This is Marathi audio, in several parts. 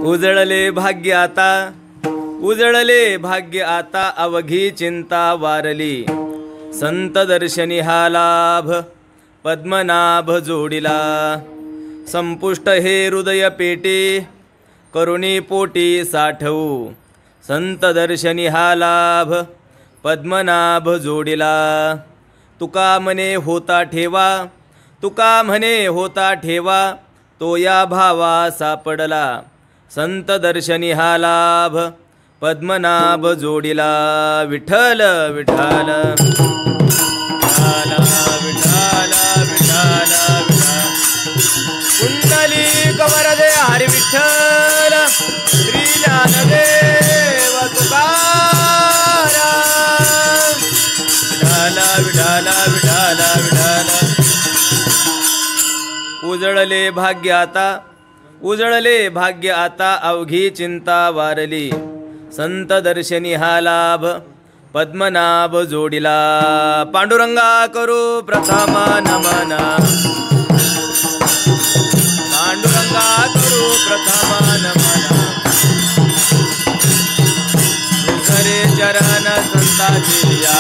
उजळले भाग्य आता, उजळले भाग्य आता, अवघी चिंता वारली. संत दर्शनी हा लाभ, पद्मनाभ जोडिला. संपुष्ट हे हृदय पेटे, करुणी पोटी साठवू. संत दर्शनी हा लाभ, पद्मनाभ जोडिला. तुका म्हणे होता ठेवा, तुका म्हणे होता ठेवा, तो या भावा सापडला. संत दर्शनी हा लाभ, पद्मनाभ जोडिला. विठ्ठल विठ्ठल विठ्ठल विठ्ठल विठ्ठल. कुंडली कमर दे हरी विठ्ठल, श्री ज्ञानदेव तुकाराम. विठ्ठल विठ्ठल विठ्ठल विठ्ठल. उजळले भाग्य आता, उजळले भाग्य आता, अवघी चिंता वारली. संत दर्शनी हा लाभ, पद्मनाभ जोडिला. पांडुरंगा करू प्रथम नमन, पांडुरंगा करू प्रथम नमन. दुसरे चरण संताची या.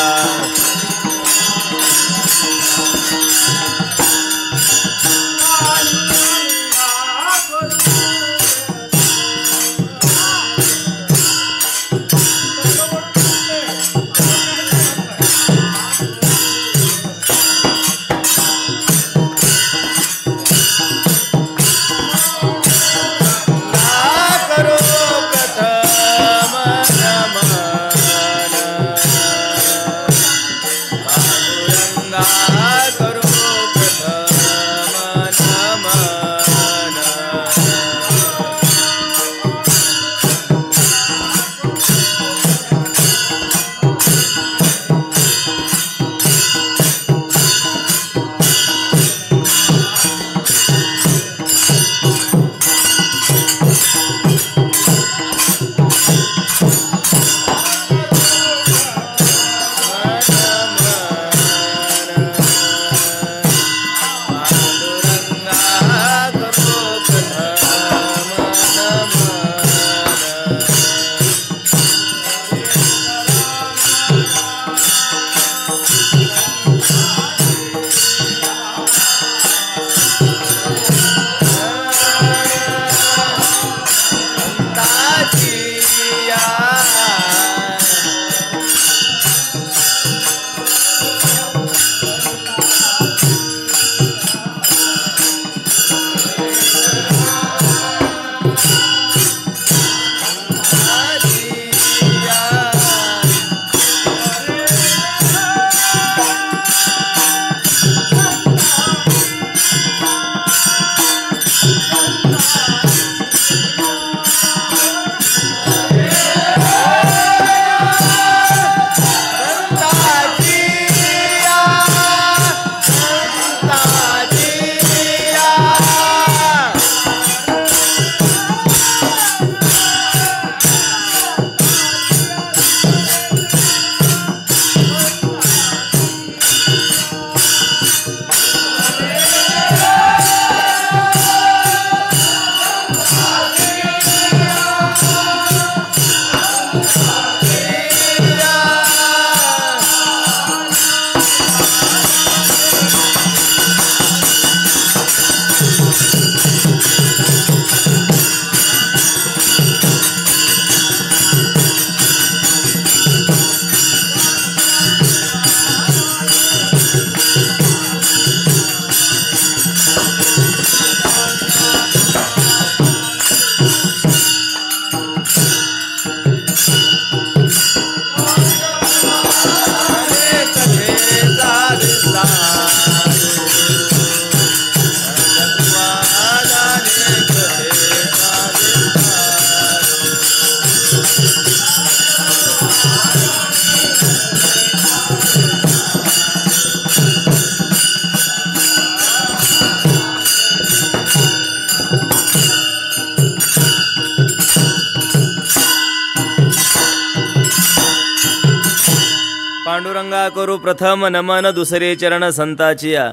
पांडुरंगा करू प्रथम नमन, दुसरे चरण संताचिया.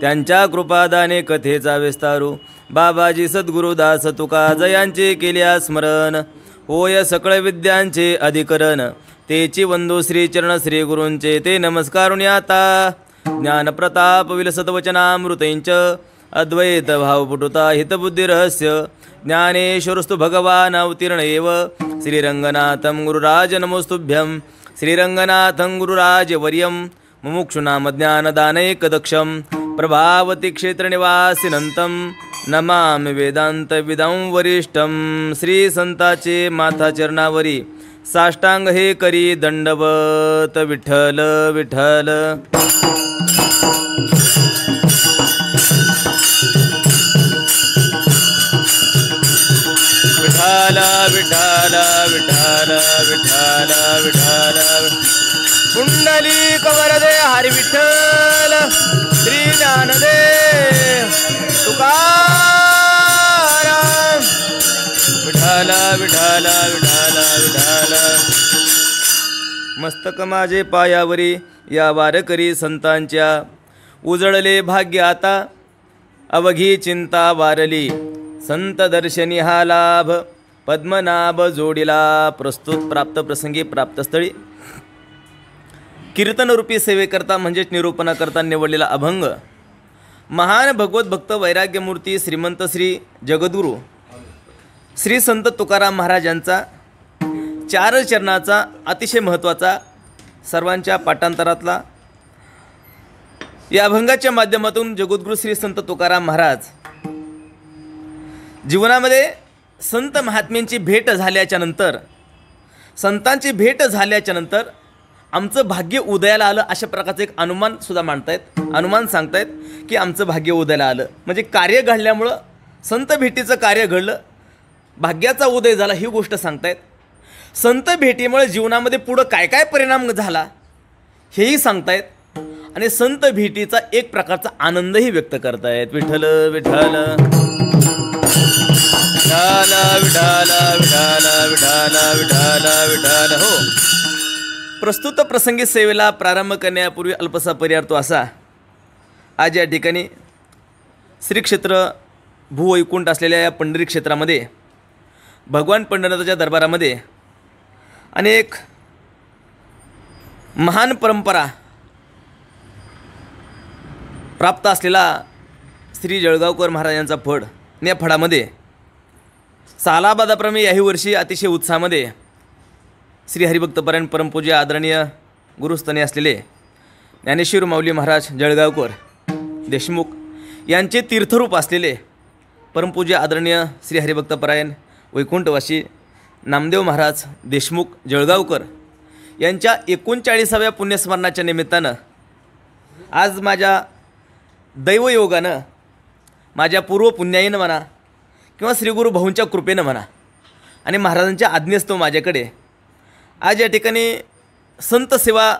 त्यांच्या कृपादाने कथेचा विस्तारू बाबाजी सद्गुरुदास तुका जयांचे केल्या स्मरण होय सकळ विद्यांचे अधिकरण तेची वंदू श्री चरण श्री गुरूंचे ते नमस्कारुणी आता ज्ञान प्रताप विलसत वचनामृतेंच अद्वैत भावपुटुता हितबुद्धी रहस्य ज्ञानेश्वरस्तु भगवान अवतीर्ण एव श्रीरंगनाथं गुरुराज नमोस्तुभ्यं श्रीरंगनाथं गुरुराजवर्यं मुमुक्षुनाम ज्ञानदानैकदक्षं प्रभावती क्षेत्रनिवासिनंतं नमामि वेदांतविदं वरिष्ठं श्री संताचे माथा चरणावरी साष्टांग हे करी दंडवत विठ्ठल विठ्ठल विठ्ठल विठ्ठल विठ्ठल विठ्ठल कुंडली कवरदे हरी विठ्ठल श्री ज्ञानदेव तुकाराम विठ्ठल विठ्ठल विठ्ठल विठ्ठल मस्तक माझे पायावरी या वारकरी संतांच्या उजळले भाग्य आता अवघी चिंता वारली संत दर्शनी हा लाभ पद्मनाभ जोडीला प्रस्तुत प्राप्त प्रसंगी प्राप्तस्थळी कीर्तनरूपी सेवेकरता म्हणजेच निरूपणाकरता निवडलेला अभंग महान भगवत भक्त वैराग्यमूर्ती श्रीमंत श्री जगद्गुरू श्री संत तुकाराम महाराजांचा 4 चरणाचा अतिशय महत्त्वाचा सर्वांच्या पाठांतरातला या अभंगाच्या माध्यमातून जगद्गुरू श्री संत तुकाराम महाराज जीवनामध्ये संत महात्म्यांची भेट झाल्याच्या नंतर संतांची भेट झाल्याच्या नंतर आमचं भाग्य उदयाला आलं अशा प्रकारचं एक अनुमान सुद्धा मांडतायत अनुमान सांगतायत की आमचं भाग्य उदयाला आलं म्हणजे कार्य घडल्यामुळं संत भेटीचं कार्य घडलं भाग्याचा उदय झाला ही गोष्ट सांगतायत संत भेटीमुळे जीवनामध्ये पुढं काय काय परिणाम झाला हेही सांगतायत आणि संत भेटीचा एक प्रकारचा आनंदही व्यक्त करतायत विठ्ठल विठ्ठल विठ्ठल विठ्ठल विठ्ठल विठ्ठल विठ्ठल हो प्रस्तुत प्रसंगी सेवेला प्रारंभ करण्यापूर्वी अल्पसा पर्याय असा आज या ठिकाणी श्री क्षेत्र भूवैकुंठ असलेल्या या पंढरी क्षेत्रामध्ये भगवान पंढरनाथाच्या दरबारामध्ये अनेक महान परंपरा प्राप्त असलेला श्री जळगावकर महाराजांचा फड या फडामध्ये सालाबादाप्रमाणे याही वर्षी अतिशय उत्साहामध्ये श्री हरिभक्तपरायण परमपूज्य आदरणीय गुरुस्थानी असलेले ज्ञानेश्वर माऊली महाराज जळगावकर देशमुख यांचे तीर्थरूप असलेले परमपूज्य आदरणीय श्री हरिभक्तपरायण वैकुंठवासी नामदेव महाराज देशमुख जळगावकर यांच्या 39व्या पुण्यस्मरणाच्या निमित्तानं आज माझ्या दैवयोगानं माझ्या पूर्वपुण्याईनं म्हणा किंवा श्रीगुरू भाऊंच्या कृपेनं म्हणा आणि महाराजांच्या आज्ञेस्तव माझ्याकडे आज या ठिकाणी संत सेवा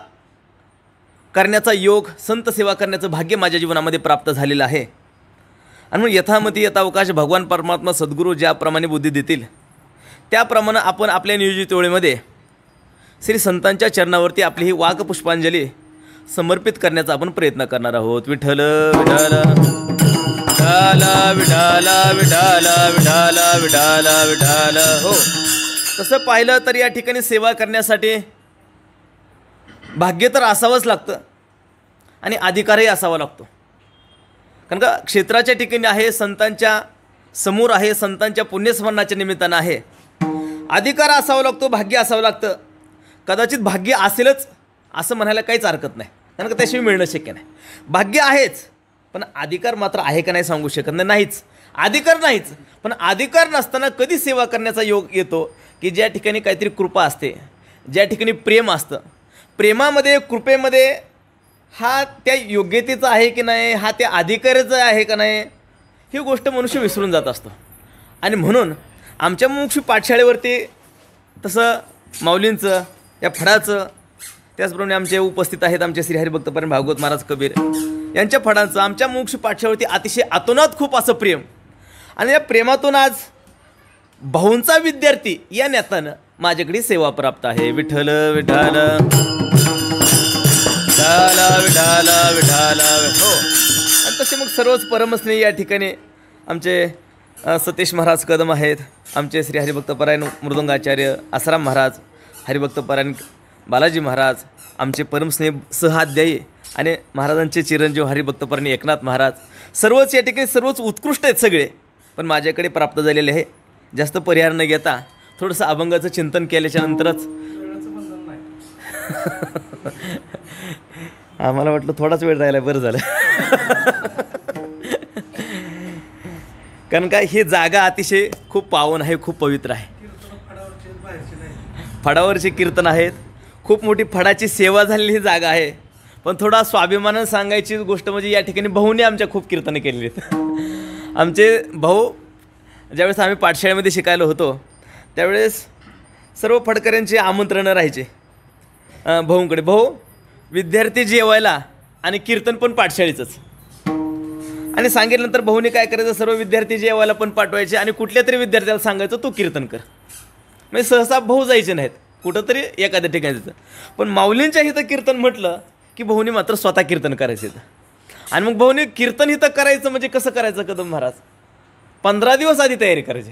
करण्याचा योग संत सेवा करण्याचं भाग्य माझ्या जीवनामध्ये प्राप्त झालेलं आहे आणि म्हणून यथामती यथावकाश भगवान परमात्मा सद्गुरू ज्याप्रमाणे बुद्धी देतील त्याप्रमाणे आपण आपल्या नियोजित वेळेमध्ये श्री संतांच्या चरणावरती आपली ही वाकपुष्पांजली समर्पित करण्याचा आपण प्रयत्न करणार आहोत विठ्ठल विठ्ठल विठ्ठल विठ्ठल विठ्ठल विठ्ठल विठ्ठल हो तसं पाहिलं तर या ठिकाणी सेवा करण्यासाठी भाग्य तर असावंच लागतं आणि अधिकारही असावा लागतो कारण का क्षेत्राच्या ठिकाणी आहे संतांच्या समोर आहे संतांच्या पुण्यस्मरणाच्या निमित्तानं आहे अधिकार असावा लागतो भाग्य असावं लागतं कदाचित भाग्य असेलच असं म्हणायला काहीच हरकत नाही कारण का त्याशिवाय मिळणं शक्य नाही भाग्य आहेच पण अधिकार मात्र आहे का नाही सांगू शकत नाहीच अधिकार नाहीच पण अधिकार नसताना कधी सेवा करण्याचा योग येतो की ज्या ठिकाणी काहीतरी कृपा असते ज्या ठिकाणी प्रेम असतं प्रेमामध्ये कृपेमध्ये हा त्या योग्यतेचा आहे की नाही हा त्या अधिकाराचा आहे का नाही ही गोष्ट मनुष्य विसरून जात असतो आणि म्हणून आमच्या मुमुक्षू पाठशाळेवरती तसं माऊलींचं या फडाचं त्याचप्रमाणे आमचे उपस्थित आहेत आमचे श्री हरिभक्तपरायण भागवत महाराज कबीर यांच्या फडांचं आमच्या मुमुक्षू पाठशाळेवरती अतिशय अतोनात खूप असं प्रेम आणि या प्रेमातून आज भाऊंचा विद्यार्थी या नात्यानं माझ्याकडे सेवा प्राप्त आहे विठ्ठल विठ्ठल विठ्ठल विठ्ठल विठ्ठल हो आणि तसे मग सर्वच परमस्नेही या ठिकाणी आमचे सतीश महाराज कदम आहेत, आमचे श्री हरिभक्तपरायण मृदंगाचार्य आसाराम महाराज, हरिभक्तपरायण बालाजी महाराज, आमचे परमस्नेही सहअध्यायी आणि महाराजांचे चिरंजीव हरिभक्तपरायण एकनाथ महाराज, सर्वच या ठिकाणी सर्वच उत्कृष्ट आहेत सगळे. पण माझ्याकडे प्राप्त झालेले आहे. जास्त परिहार न घेता थोडंसं अभंगाचं चिंतन केल्याच्या नंतरच आम्हाला वाटलं थोडाच वेळ राहिला, बरं झालं. कारण काय ही जागा अतिशय खूप पावन आहे, खूप पवित्र आहे. फडावरचे कीर्तन आहेत, खूप मोठी फडाची सेवा झालेली ही जागा आहे. पण थोडा स्वाभिमानानं सांगायची गोष्ट म्हणजे या ठिकाणी भाऊने आमच्या खूप कीर्तनं केलेली आहेत. आमचे भाऊ ज्यावेळेस आम्ही पाठशाळेमध्ये शिकायला होतो त्यावेळेस सर्व फडकऱ्यांची आमंत्रणं राहायचे भाऊंकडे. भाऊ विद्यार्थी जेवायला आणि कीर्तन पण पाठशाळेचंच. आणि सांगितल्यानंतर भाऊने काय करायचं, सर्व विद्यार्थी जेवायला पण पाठवायचे आणि कुठल्या तरी विद्यार्थ्याला सांगायचं तू कीर्तन कर. म्हणजे सहसा भाऊ जायचे नाहीत, कुठंतरी एखाद्या ठिकाणी जायचं. पण माऊलींच्या इथं कीर्तन म्हटलं की भाऊने मात्र स्वतः कीर्तन करायचं. आणि मग भाऊने कीर्तन इथं करायचं म्हणजे कसं करायचं कदम महाराज, 15 दिवस आधी तयारी करायची.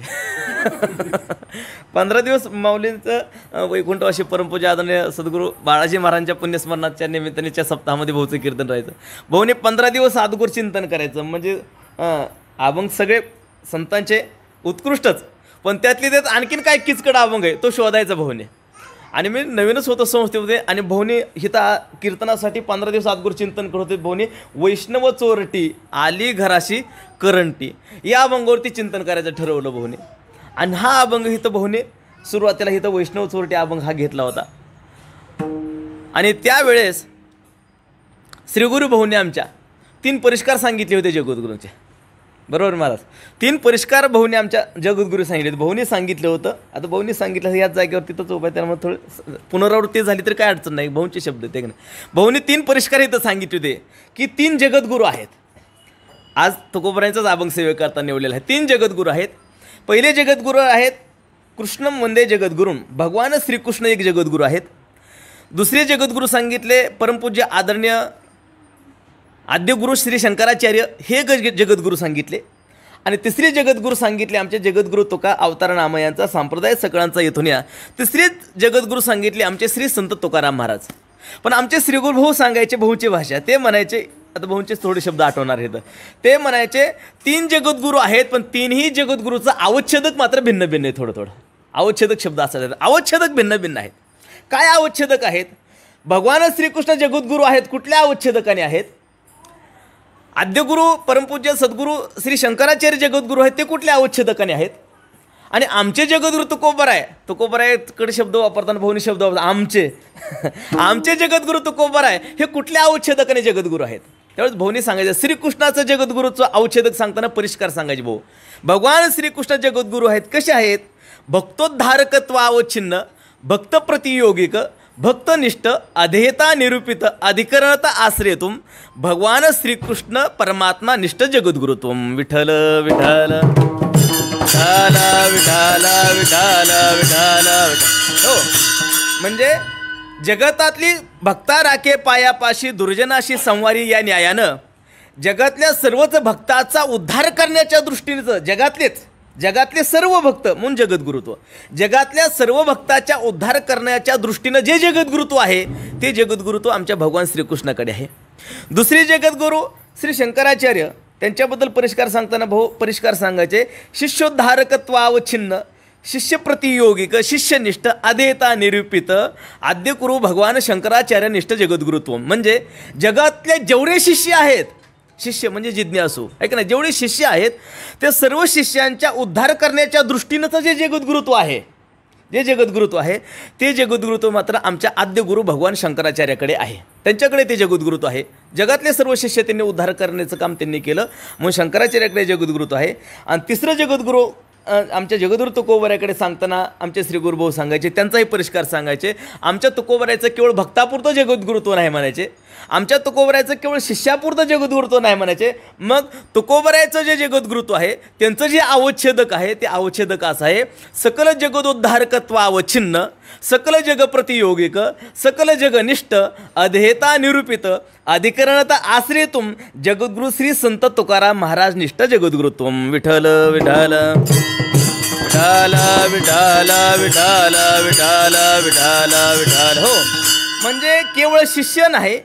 15 दिवस माऊलींचं वैकुंठवासी परमपूज्य आदरणीय सद्गुरू बाळाजी महाराजांच्या पुण्यस्मरणाच्या निमित्तानेच्या सप्ताहामध्ये भाऊचं कीर्तन राहायचं. भाऊने 15 दिवस अगोदर चिंतन करायचं. म्हणजे अभंग सगळे संतांचे उत्कृष्टच, पण त्यातली त्यात आणखीन काय किचकट अभंग आहे तो शोधायचा भाऊने. आणि मी नवीनच होतो संस्थेमध्ये आणि भाऊने हिता कीर्तनासाठी 15 दिवस अगोदर चिंतन करत होते. भाऊने वैष्णव चोरटी आली घराशी करंटी या अभंगावरती चिंतन करायचं ठरवलं भाऊने. आणि हा अभंग इथं भाऊने सुरुवातीला इथं वैष्णव चोरटी अभंग हा घेतला होता. आणि त्यावेळेस श्रीगुरू भाऊने आमच्या 3 परिष्कार सांगितले होते जगद्गुरूंचे. बरोबर महाराज, 3 परिष्कार भाऊने आमच्या जगद्गुरू सांगितले. भाऊने सांगितलं होतं. आता भाऊने सांगितलं याच जागेवर तिथंच उभा आहे, त्यामुळे थोडं पुनरावृत्ती झाली तर काय अडचण नाही. भाऊंचे शब्द ते नाही. भाऊने 3 परिष्कार इथं सांगितले होते की 3 जगद्गुरू आहेत. आज तुकोबरायांचाच अभंग सेवे करता निवडलेला आहे. 3 जगद्गुरू आहेत. पहिले जगद्गुरू आहेत कृष्णम वंदे जगद्गुरूम, भगवान श्रीकृष्ण एक जगद्गुरू आहेत. दुसरे जगद्गुरू सांगितले परमपूज्य आदरणीय आद्यगुरू श्री शंकराचार्य हे जगद्गुरू सांगितले. आणि तिसरे जगद्गुरू सांगितले आमचे जगद्गुरू तुका अवतार नामयांचा संप्रदाय सकळांचा येथून या. तिसरे जगद्गुरू सांगितले आमचे श्री संत तुकाराम महाराज. पण आमचे श्रीगुरू भाऊ सांगायचे भाऊची भाषा, ते म्हणायचे, आता भाऊंचे थोडे शब्द आठवणार आहेत, ते म्हणायचे 3 जगद्गुरू आहेत पण 3ही जगद्गुरूचं अवच्छेदक मात्र भिन्न भिन्न आहे. थोडं अवच्छेदक शब्द असतात, अवच्छेदक भिन्न भिन्न आहेत. काय अवच्छेदक आहेत? भगवान श्रीकृष्ण जगद्गुरू आहेत, कुठल्या अवच्छेदकाने आहेत? आद्यगुरू परमपूज्य सद्गुरू श्री शंकराचार्य जगद्गुरू आहेत, ते कुठल्या अवच्छेदकाने आहेत? आणि आमचे जगद्गुरू तुकोबरायकडे शब्द वापरताना भाऊनी शब्द वापरतात आमचे जगद्गुरू तुकोबराय हे कुठल्या अवच्छेदकाने जगद्गुरू आहेत? त्यावेळेस भाऊनी सांगायचं श्रीकृष्णाचं जगद्गुरूचं अवच्छेदक सांगताना परिष्कार सांगायचे. भाऊ भगवान श्रीकृष्ण जगद्गुरू आहेत, कसे आहेत? भक्तोद्धारकत्वावच्छिन्न, भक्त प्रतियोगिक, भक्तनिष्ठ, अधेयता निरूपित, अधिकरणता आश्रयतुम, भगवान श्रीकृष्ण परमात्मा निष्ठ जगद्गुरुत्वम. विठ्ठल विठ्ठल विठ्ठल विठ्ठल विठ्ठल विठ्ठल. हो, म्हणजे जगतातली भक्ता राखे पायापाशी दुर्जनाशी संवारी या न्यायानं जगातल्या सर्वच भक्ताचा उद्धार करण्याच्या दृष्टीनं जगातले सर्व भक्त म्हणून जगद्गुरुत्व, जगातल्या सर्व भक्ताच्या उद्धार करण्याच्या दृष्टीनं जे जगद्गुरुत्व आहे ते जगद्गुरुत्व आमच्या भगवान श्रीकृष्णाकडे आहे. दुसरे जगद्गुरू श्री शंकराचार्य, त्यांच्याबद्दल परिष्कार सांगताना भाऊ परिष्कार सांगायचे शिष्योद्धारकत्वावच्छिन्न, शिष्य प्रतियोगिक, शिष्यनिष्ठ, अधेयता निरूपित, आद्यगुरू भगवान शंकराचार्य निष्ठ जगद्गुरुत्व. म्हणजे जगातले जेवढे शिष्य आहेत, शिष्य म्हणजे जिज्ञासू ऐक ना, जेवढे शिष्य आहेत ते सर्व शिष्यांच्या उद्धार करण्याच्या दृष्टीनं जे जगद्गुरुत्व आहे ते जगद्गुरुत्व मात्र आमच्या आद्यगुरू भगवान शंकराचार्याकडे आहे. त्यांच्याकडे ते जगद्गुरुत्व आहे. जगातले सर्व शिष्य त्यांनी उद्धार करण्याचं काम त्यांनी केलं म्हणून शंकराचार्याकडे जगद्गुरुत्व आहे. आणि तिसरं जगद्गुरू आमच्या जगद्गुरू तुकोबरायाकडे सांगताना आमचे श्री गुरुभाऊ सांगायचे, त्यांचाही परिष्कार सांगायचे. आमच्या तुकोबरायाचं केवळ भक्तापुरतं जगद्गुरुत्व नाही म्हणायचे, आमच्या तुकोबरायचं केवळ शिष्यापुरतं जगद्गुरुत्व नाही म्हणायचे. मग तुकोबरायचं जे जगद्गुरुत्व आहे त्यांचं जे अवच्छेदक आहे ते अवच्छेदक असं आहे, सकल जगदोद्धारकत्व अवच्छिन्न, सकल जग प्रतियोगिक, सकल जगनिष्ठ, अधेता निरूपित, अधिकरणता आश्रयतुम, जगद्गुरु श्री संत तुकाराम महाराज निष्ठ जगद्गुरुत्वम. विठ्ठल विठ्ठल विठ्ठल विठ्ठल विठ्ठल विठ्ठल विठ्ठल विठ्ठल. हो, म्हणजे केवळ शिष्य नाही,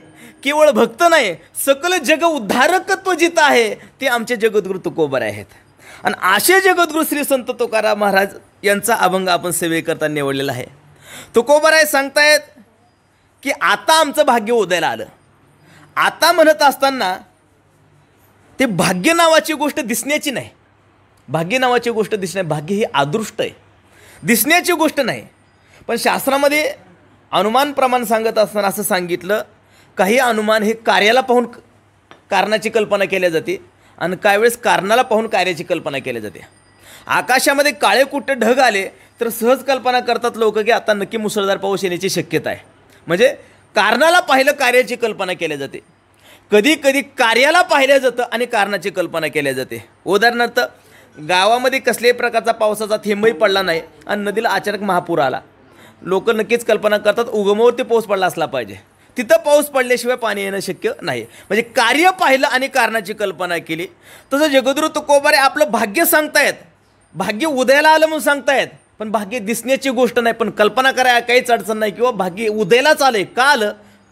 केवळ भक्त नाही, सकल जग उद्धारकत्व जिथं आहे ते आमचे जगद्गुरु तुकोबराय आहेत. आणि असे जगद्गुरु श्री संत तुकाराम महाराज यांचा अभंग आपण सेवेकरता निवडलेला आहे. तुकोबराय सांगतायत की आता आमचं भाग्य उदयाला आलं. आता म्हणत असताना ते भाग्य नावाची गोष्ट दिसण्याची नाही. भाग्य नावाची गोष्ट दिसणे, भाग्य ही अदृष्ट आहे, दिसण्याची गोष्ट नाही. पण शास्त्रामध्ये अनुमान प्रमाण सांगत असताना असं सांगितलं, काही अनुमान हे कार्याला पाहून कारणाची कल्पना केल्या जाते आणि काही वेळेस कारणाला पाहून कार्याची कल्पना केली जाते. आकाशामध्ये काळे कुठे ढग आले तर सहज कल्पना करतात लोक की आता नक्की मुसळधार पाऊस येण्याची शक्यता आहे. म्हणजे कारणाला पाहिलं कार्याची कल्पना केली जाते. कधी कधी कार्याला पाहिलं जातं आणि कारणाची कल्पना केली जाते. उदाहरणार्थ, गावामध्ये कसल्याही प्रकारचा पावसाचा थेंबही पडला नाही आणि नदीला अचानक महापूर आला. लोक नक्कीच कल्पना करतात उगमावरती पाऊस पडला असला पाहिजे, तिथं पाऊस पडल्याशिवाय पाणी येणं शक्य नाही. म्हणजे कार्य पाहिलं आणि कारणाची कल्पना केली. तसं जगद्गुरु तुकोबारे आपलं भाग्य सांगतायत, भाग्य उदयाला आलं म्हणून सांगतायत. पण भाग्य दिसण्याची गोष्ट नाही, पण कल्पना करायला काहीच अडचण नाही. किंवा भाग्य उदयालाच आलंय, का आलं?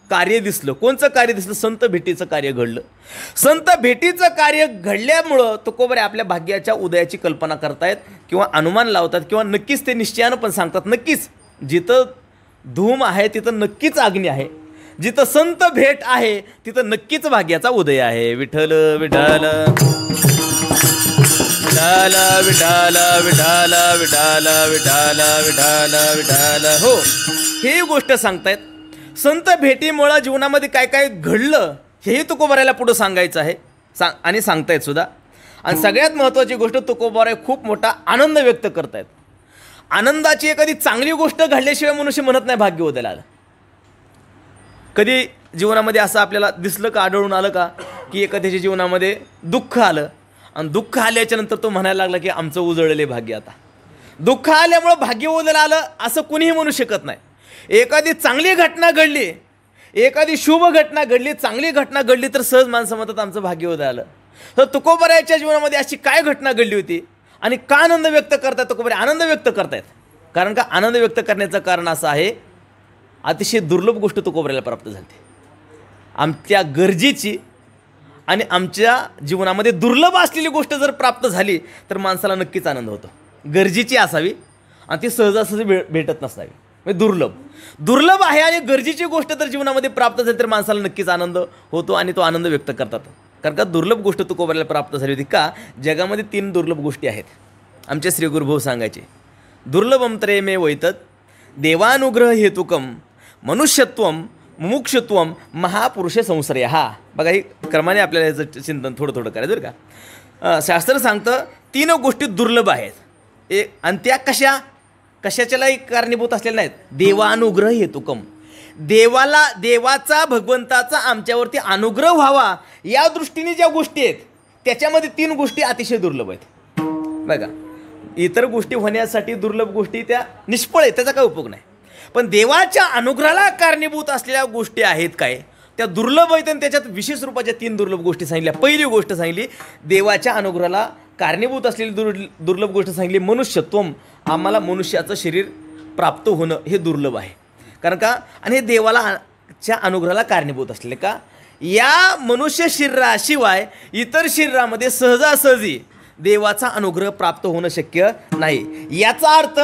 कार्य दिसलं. कोणचं कार्य दिसलं? संत भेटीचं कार्य घडलं. संत भेटीचं कार्य घडल्यामुळं तुकोबारे आपल्या भाग्याच्या उदयाची कल्पना करतायत किंवा अनुमान लावतात किंवा नक्कीच ते निश्चयानं पण सांगतात. नक्कीच जिथं धूम आहे तिथं नक्कीच अग्नी आहे, जिथं संत भेट आहे तिथं नक्कीच भाग्याचा उदय आहे. विठ्ठल विठ्ठल विठ्ठल विठ्ठल विठ्ठल विठ्ठल विठ्ठल विठ्ठल विठ्ठल. हो, ही गोष्ट सांगतायत. संत भेटीमुळं जीवनामध्ये काय काय घडलं हेही तुकोबारायला पुढं सांगायचं आहे आणि सांगतायत सुद्धा. आणि सगळ्यात महत्त्वाची गोष्ट, तुकोबाराय खूप मोठा आनंद व्यक्त करतायत. आनंदाची एखादी चांगली गोष्ट घडल्याशिवाय मनुष्य म्हणत नाही भाग्य उदयाला आलं. कधी जीवनामध्ये असं आपल्याला दिसलं का, आढळून आलं का की एखाद्याच्या जीवनामध्ये दुःख आलं आणि दुःख आल्याच्या नंतर तो म्हणायला लागला की आमचं उजळले भाग्य. आता दुःख आल्यामुळं भाग्य उदयाला आलं असं कुणीही म्हणू शकत नाही. एखादी चांगली घटना घडली, एखादी शुभ घटना घडली, चांगली घटना घडली तर सहज माणसं म्हणतात आमचं भाग्य उदयाला आलं. तर तुकोबारायच्या जीवनामध्ये अशी काय घटना घडली होती आणि का आनंद व्यक्त करतायत? तुकोबाराय आनंद व्यक्त करतायत कारण का आनंद व्यक्त करण्याचं कारण असं आहे, अतिशय दुर्लभ गोष्ट तुकोबारायला प्राप्त झाली. आमच्या गरजेची आणि आमच्या जीवनामध्ये दुर्लभ असलेली गोष्ट जर प्राप्त झाली तर माणसाला नक्कीच आनंद होतो. गरजेची असावी आणि ती सहजासहजी भेटत नसावी. म्हणजे दुर्लभ आहे आणि गरजेची गोष्ट जर जीवनामध्ये प्राप्त झाली तर माणसाला नक्कीच आनंद होतो आणि तो आनंद व्यक्त करतात. कारण का दुर्लभ गोष्ट तुकोबारायला प्राप्त झाली होती. का? जगामध्ये 3 दुर्लभ गोष्टी आहेत. आमचे श्री गुरुभाऊ सांगायचे, दुर्लभम त्रयमे वैतत, देवानुग्रह हेतुकम, मनुष्यत्वम, मुमुक्षत्वम, महापुरुष संश्रय. हा बघा, ही क्रमाने आपल्याला याचं चिंतन थोडं थोडं करायचं बरं का. शास्त्र सांगतं 3 गोष्टी दुर्लभ आहेत. आणि त्या कशाच्यालाही कारणीभूत असलेल्या नाहीत. देवानुग्रह हेतुकम, देवाचा भगवंताचा आमच्यावरती अनुग्रह व्हावा या दृष्टीने ज्या गोष्टी आहेत त्याच्यामध्ये 3 गोष्टी अतिशय दुर्लभ आहेत. बघा, इतर गोष्टी होण्यासाठी दुर्लभ गोष्टी त्या निष्फळ आहेत, त्याचा काय उपयोग नाही. पण देवाच्या अनुग्रहाला कारणीभूत असलेल्या गोष्टी आहेत काय, त्या दुर्लभ आहेत. आणि त्याच्यात विशेष रूपाच्या 3 दुर्लभ गोष्टी सांगितल्या. पहिली गोष्ट सांगितली, देवाच्या अनुग्रहाला कारणीभूत असलेली दुर्लभ गोष्ट सांगितली, मनुष्यत्वम, आम्हाला मनुष्याचं शरीर प्राप्त होणं हे दुर्लभ आहे. कारण का? आणि हे देवाच्या अनुग्रहाला कारणीभूत असलेले. का? या मनुष्य शरीराशिवाय इतर शरीरामध्ये सहजासहजी देवाचा अनुग्रह प्राप्त होणं शक्य नाही. याचा अर्थ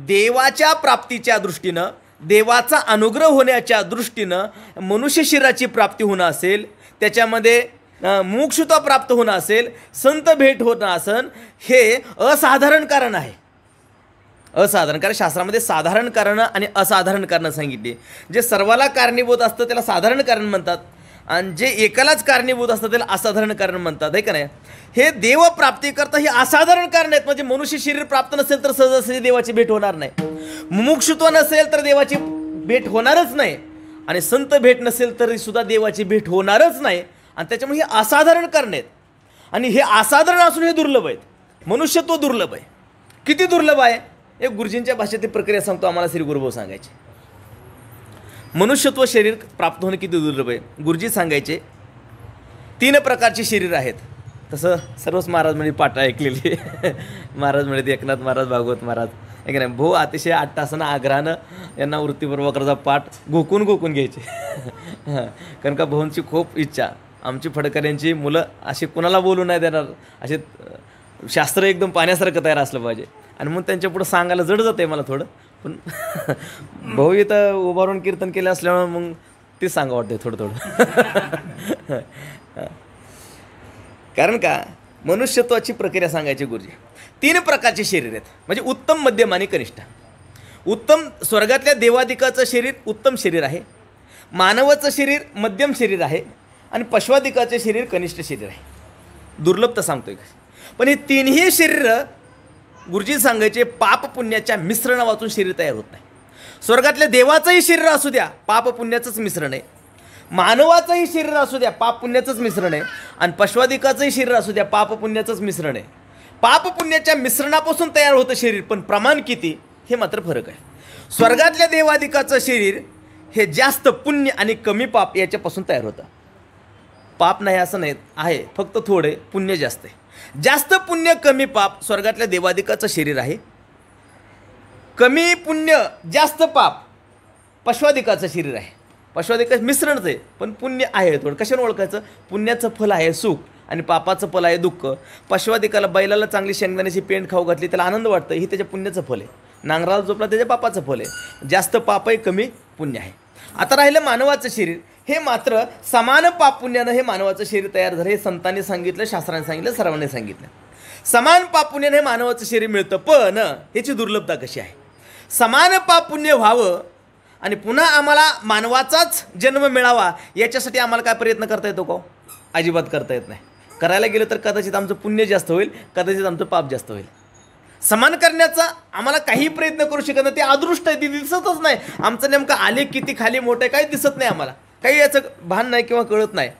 देवाच्या प्राप्तीच्या दृष्टीनं, देवाचा अनुग्रह होण्याच्या दृष्टीनं मनुष्य शरीराची प्राप्ती होणं असेल, त्याच्यामध्ये मोक्षता प्राप्त होणं असेल, संत भेट होणं असेल, हे असाधारण कारण आहे. असाधारण कारण शास्त्रामध्ये साधारण कारणं आणि असाधारण कारणं सांगितली. जे सर्वाला कारणीभूत असतं त्याला साधारण कारण म्हणतात आणि जे एकालाच कारणीभूत असतं त्याला असाधारण कारण म्हणतात, आहे का नाही. हे देव प्राप्तीकरता हे असाधारण कारण आहेत. म्हणजे मनुष्य शरीर प्राप्त नसेल तर सहजासहजी देवाची भेट होणार नाही, मुमुक्षुत्व नसेल तर देवाची भेट होणारच नाही. आणि संत भेट नसेल तरी सुद्धा देवाची भेट होणारच नाही. आणि त्याच्यामुळे हे असाधारण कारण आहेत. आणि हे असाधारण असून हे दुर्लभ आहेत. मनुष्यत्व दुर्लभ आहे. किती दुर्लभ आहे? एक गुरुजींच्या भाषेतील प्रक्रिया सांगतो, आम्हाला श्री गुरुभाऊ सांगायचे. मनुष्यत्व शरीर प्राप्त होणं किती दुर्लभ आहे. गुरुजी सांगायचे 3 प्रकारची शरीर आहेत. तसं सर्वच महाराज म्हणजे पाठ ऐकलेली महाराज म्हणजे एकनाथ महाराज, भागवत महाराज ऐक नाही भाऊ अतिशय 8 तासानं आग्रहानं यांना वृत्तीपूर्वकचा पाठ घोकून घ्यायचे कारण का भाऊंची खूप इच्छा, आमची फडकऱ्यांची मुलं अशी कुणाला बोलू नाही देणार, असे शास्त्र एकदम पाण्यासारखं तयार असलं पाहिजे. आणि मग त्यांच्या पुढं सांगायला जड जातं आहे मला थोडं, पण भाऊ इथं उभारून कीर्तन केलं असल्यामुळे मग ते सांगा वाटते थोडं कारण का मनुष्यत्वाची प्रक्रिया सांगायची गुरुजी. 3 प्रकारचे शरीर आहेत, म्हणजे उत्तम, मध्यम आणि कनिष्ठ. उत्तम स्वर्गातल्या देवादिकाचं शरीर उत्तम शरीर आहे, मानवाचं शरीर मध्यम शरीर आहे, आणि पशवादिकाचे शरीर कनिष्ठ शरीर आहे. दुर्लभ तर सांगतोय, पण हे 3ही शरीर गुरुजी सांगायचे पाप पुण्याच्या मिश्रणा वाचून शरीर तयार होत नाही. स्वर्गातल्या देवाचंही शरीर असू द्या पाप पुण्याचंच मिश्रण आहे, मानवाचंही शरीर असू द्या पाप पुण्याचंच मिश्रण आहे, आणि पशवादिकाचंही शरीर असू द्या पाप पुण्याचंच मिश्रण आहे. पाप पुण्याच्या मिश्रणापासून तयार होतं शरीर, पण प्रमाण किती हे मात्र फरक आहे. स्वर्गातल्या देवादिकाचं शरीर हे जास्त पुण्य आणि कमी पाप याच्यापासून तयार होतं. पाप नाही असं नाही आहे, फक्त थोडे पुण्य जास्त आहे. जास्त पुण्य कमी पाप स्वर्गातल्या देवादिकाचं शरीर आहे. कमी पुण्य जास्त पाप पशवादिकाचं शरीर आहे. पशवादिकाचं मिश्रणच आहे, पण पुण्य आहे थोडं. कशाने ओळखायचं? पुण्याचं फल आहे सुख आणि पापाचं फल आहे दुःख. पशवादिकाला बैलाला चांगली शेंगदाण्याची पेंड खाऊ घातली त्याला आनंद वाटतं, ही त्याच्या पुण्याचं फल आहे. नांगराला झोपला त्याच्या पापाचं फल आहे. जास्त पाप आहे, कमी पुण्य आहे. आता राहिलं मानवाचं शरीर, हे मात्र समान पाप पुण्यानं हे मानवाचं शरीर तयार झालं. हे संतांनी सांगितलं, शास्त्राने सांगितलं, सर्वांनी सांगितलं. समान पाप पुण्यानं हे मानवाचं शरीर मिळतं, पण ह्याची दुर्लभता कशी आहे? समान पाप पुण्य व्हावं आणि पुन्हा आम्हाला मानवाचाच जन्म मिळावा याच्यासाठी आम्हाला काय प्रयत्न करता येतो का? अजिबात करता येत नाही. करायला गेलं तर कदाचित आमचं पुण्य जास्त होईल, कदाचित आमचं पाप जास्त होईल. समान करण्याचा आम्हाला काही प्रयत्न करू शकत नाही, ते अदृष्ट आहे, ते दिसतच नाही. आमचं नेमकं आले किती खाली मोठे काही दिसत नाही, आम्हाला काही याचं भान नाही किंवा कळत नाही.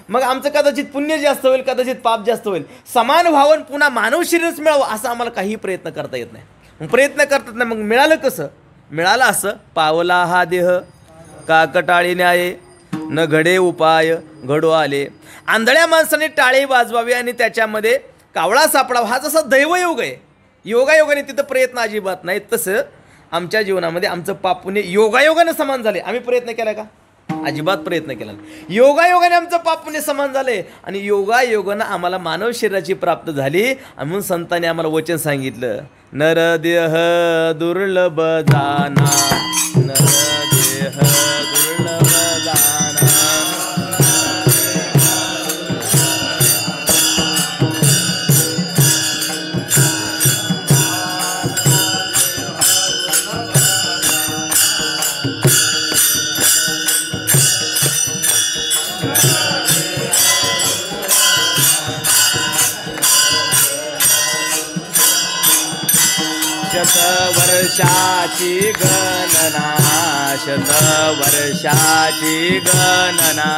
मग आमचं कदाचित पुण्य जास्त होईल, कदाचित पाप जास्त होईल. समान व्हावं पुन्हा मानव शरीरच मिळावं असं आम्हाला काही प्रयत्न करता येत नाही. मग प्रयत्न करतात नाही, मग मिळालं कसं? मिळालं असं, पावला हा देह काकटाळी न्याये न घडे उपाय घडू आले. आंधळ्या माणसाने टाळे वाजवावे आणि त्याच्यामध्ये कावळा सापडावा, हा जसा दैवयोग आहे. योगायोगाने तिथं प्रयत्न अजिबात नाही. तसं आमच्या जीवनामध्ये आमचं पाप पुण्य योगायोगानं समान झाले. आम्ही प्रयत्न केला का? अजिबात प्रयत्न केला नाही. योगायोगाने आमचं पाप पुण्य समान झाले आणि योगायोगानं आम्हाला मानव शरीराची प्राप्त झाली. म्हणून संतांनी आम्हाला वचन सांगितलं, नरदेह दुर्लभ जाना, नरदेह दुर्लभ जाना. शतवर्षाची गणना, शतवर्षाची गणना.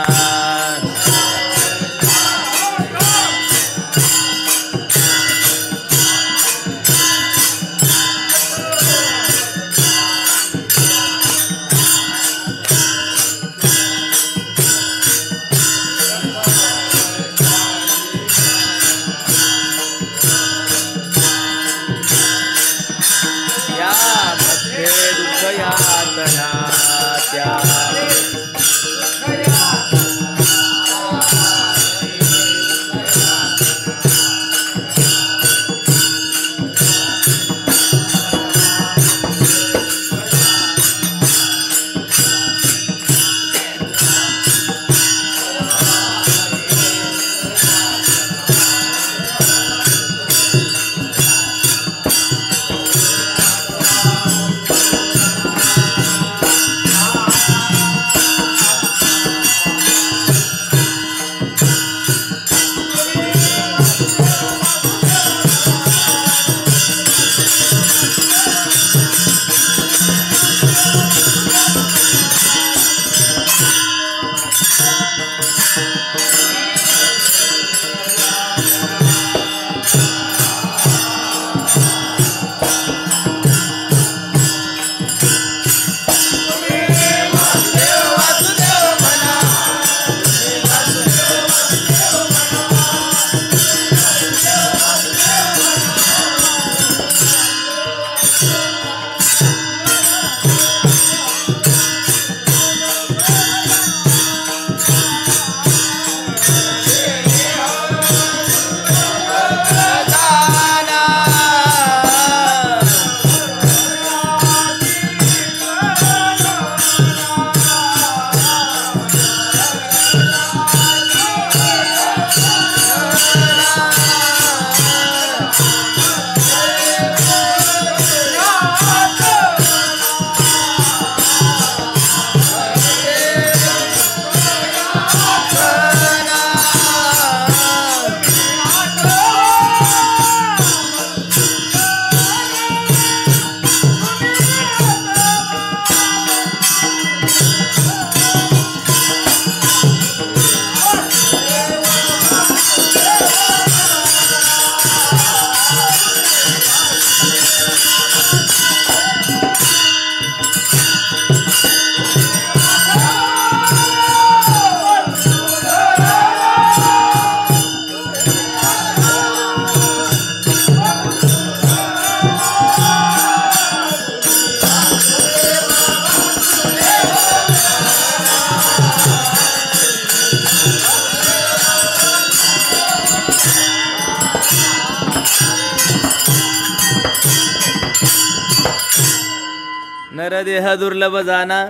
नरदेह दुर्लभ जाना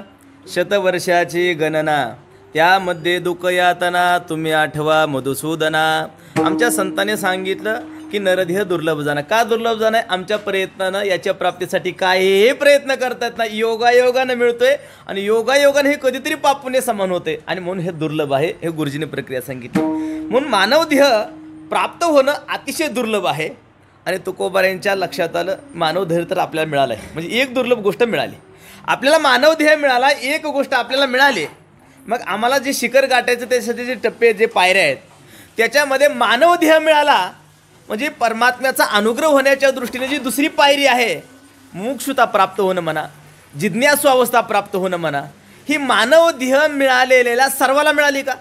शतवर्षाची गणना त्यामध्ये दुःख यातना तुम्ही आठवा मधुसूदना. आमच्या संतांनी सांगितलं की नरदेह दुर्लभ जाणं. का दुर्लभ जाणं आहे? आमच्या प्रयत्नानं याच्या प्राप्तीसाठी काहीही प्रयत्न करतात ना, योगायोगानं मिळतोय आणि योगायोगानं हे कधीतरी पापुण्य समान होते आणि म्हणून हे दुर्लभ आहे. हे गुरुजीने प्रक्रिया सांगितली. म्हणून मानवदेह प्राप्त होणं अतिशय दुर्लभ आहे. आणि तुकोबारायांच्या लक्षात आलं मानवदेह तर आपल्याला मिळाला आहे, म्हणजे एक दुर्लभ गोष्ट मिळाली आपल्याला. मानवदेह मिळाला, एक गोष्ट आपल्याला मिळाली. मग आम्हाला जे शिखर गाठायचं त्यासाठी जे टप्पे जे पायऱ्या आहेत त्याच्यामध्ये मानवदेह मिळाला म्हणजे परमात्म्याचा अनुग्रह होण्याच्या दृष्टीने जी दुसरी पायरी आहे मुमुक्षुता प्राप्त होणं म्हणा, जिज्ञासू अवस्था प्राप्त होणं म्हणा, ही मानवदेह मिळालेल्या सर्वाला मिळाली का?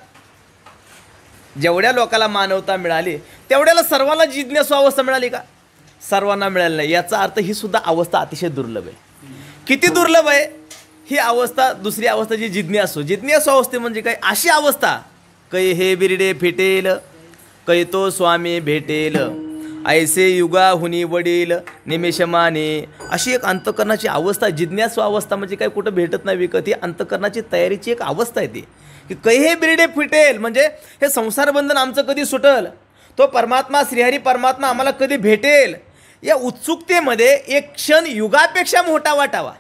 जेवढ्या लोकांना मानवता मिळाली तेवढ्याला सर्वांना जिज्ञासू अवस्था मिळाली का? सर्वांना मिळाली नाही. याचा अर्थ ही सुद्धा अवस्था अतिशय दुर्लभ आहे. किती दुर्लभ आहे ही अवस्था? दुसरी अवस्था जी जिज्ञासू अवस्थे म्हणजे काय? अशी अवस्था कै हे बिरडे फिटेल कै तो स्वामी भेटेल ऐसे युगा हुनी वडील निमेषमाने. अशी एक अंतःकरणाची अवस्था. जिज्ञासू अवस्था म्हणजे काय कुठं भेटत नाही विकत. ही अंतःकरणाची तयारीची एक अवस्था आहे ती की कै हे बिरडे फिटेल म्हणजे हे संसार बंधन आमचं कधी सुटल, तो परमात्मा श्रीहरी परमात्मा आम्हाला कधी भेटेल, या उत्सुकतेमध्ये एक क्षण युगापेक्षा मोठा वाटावा.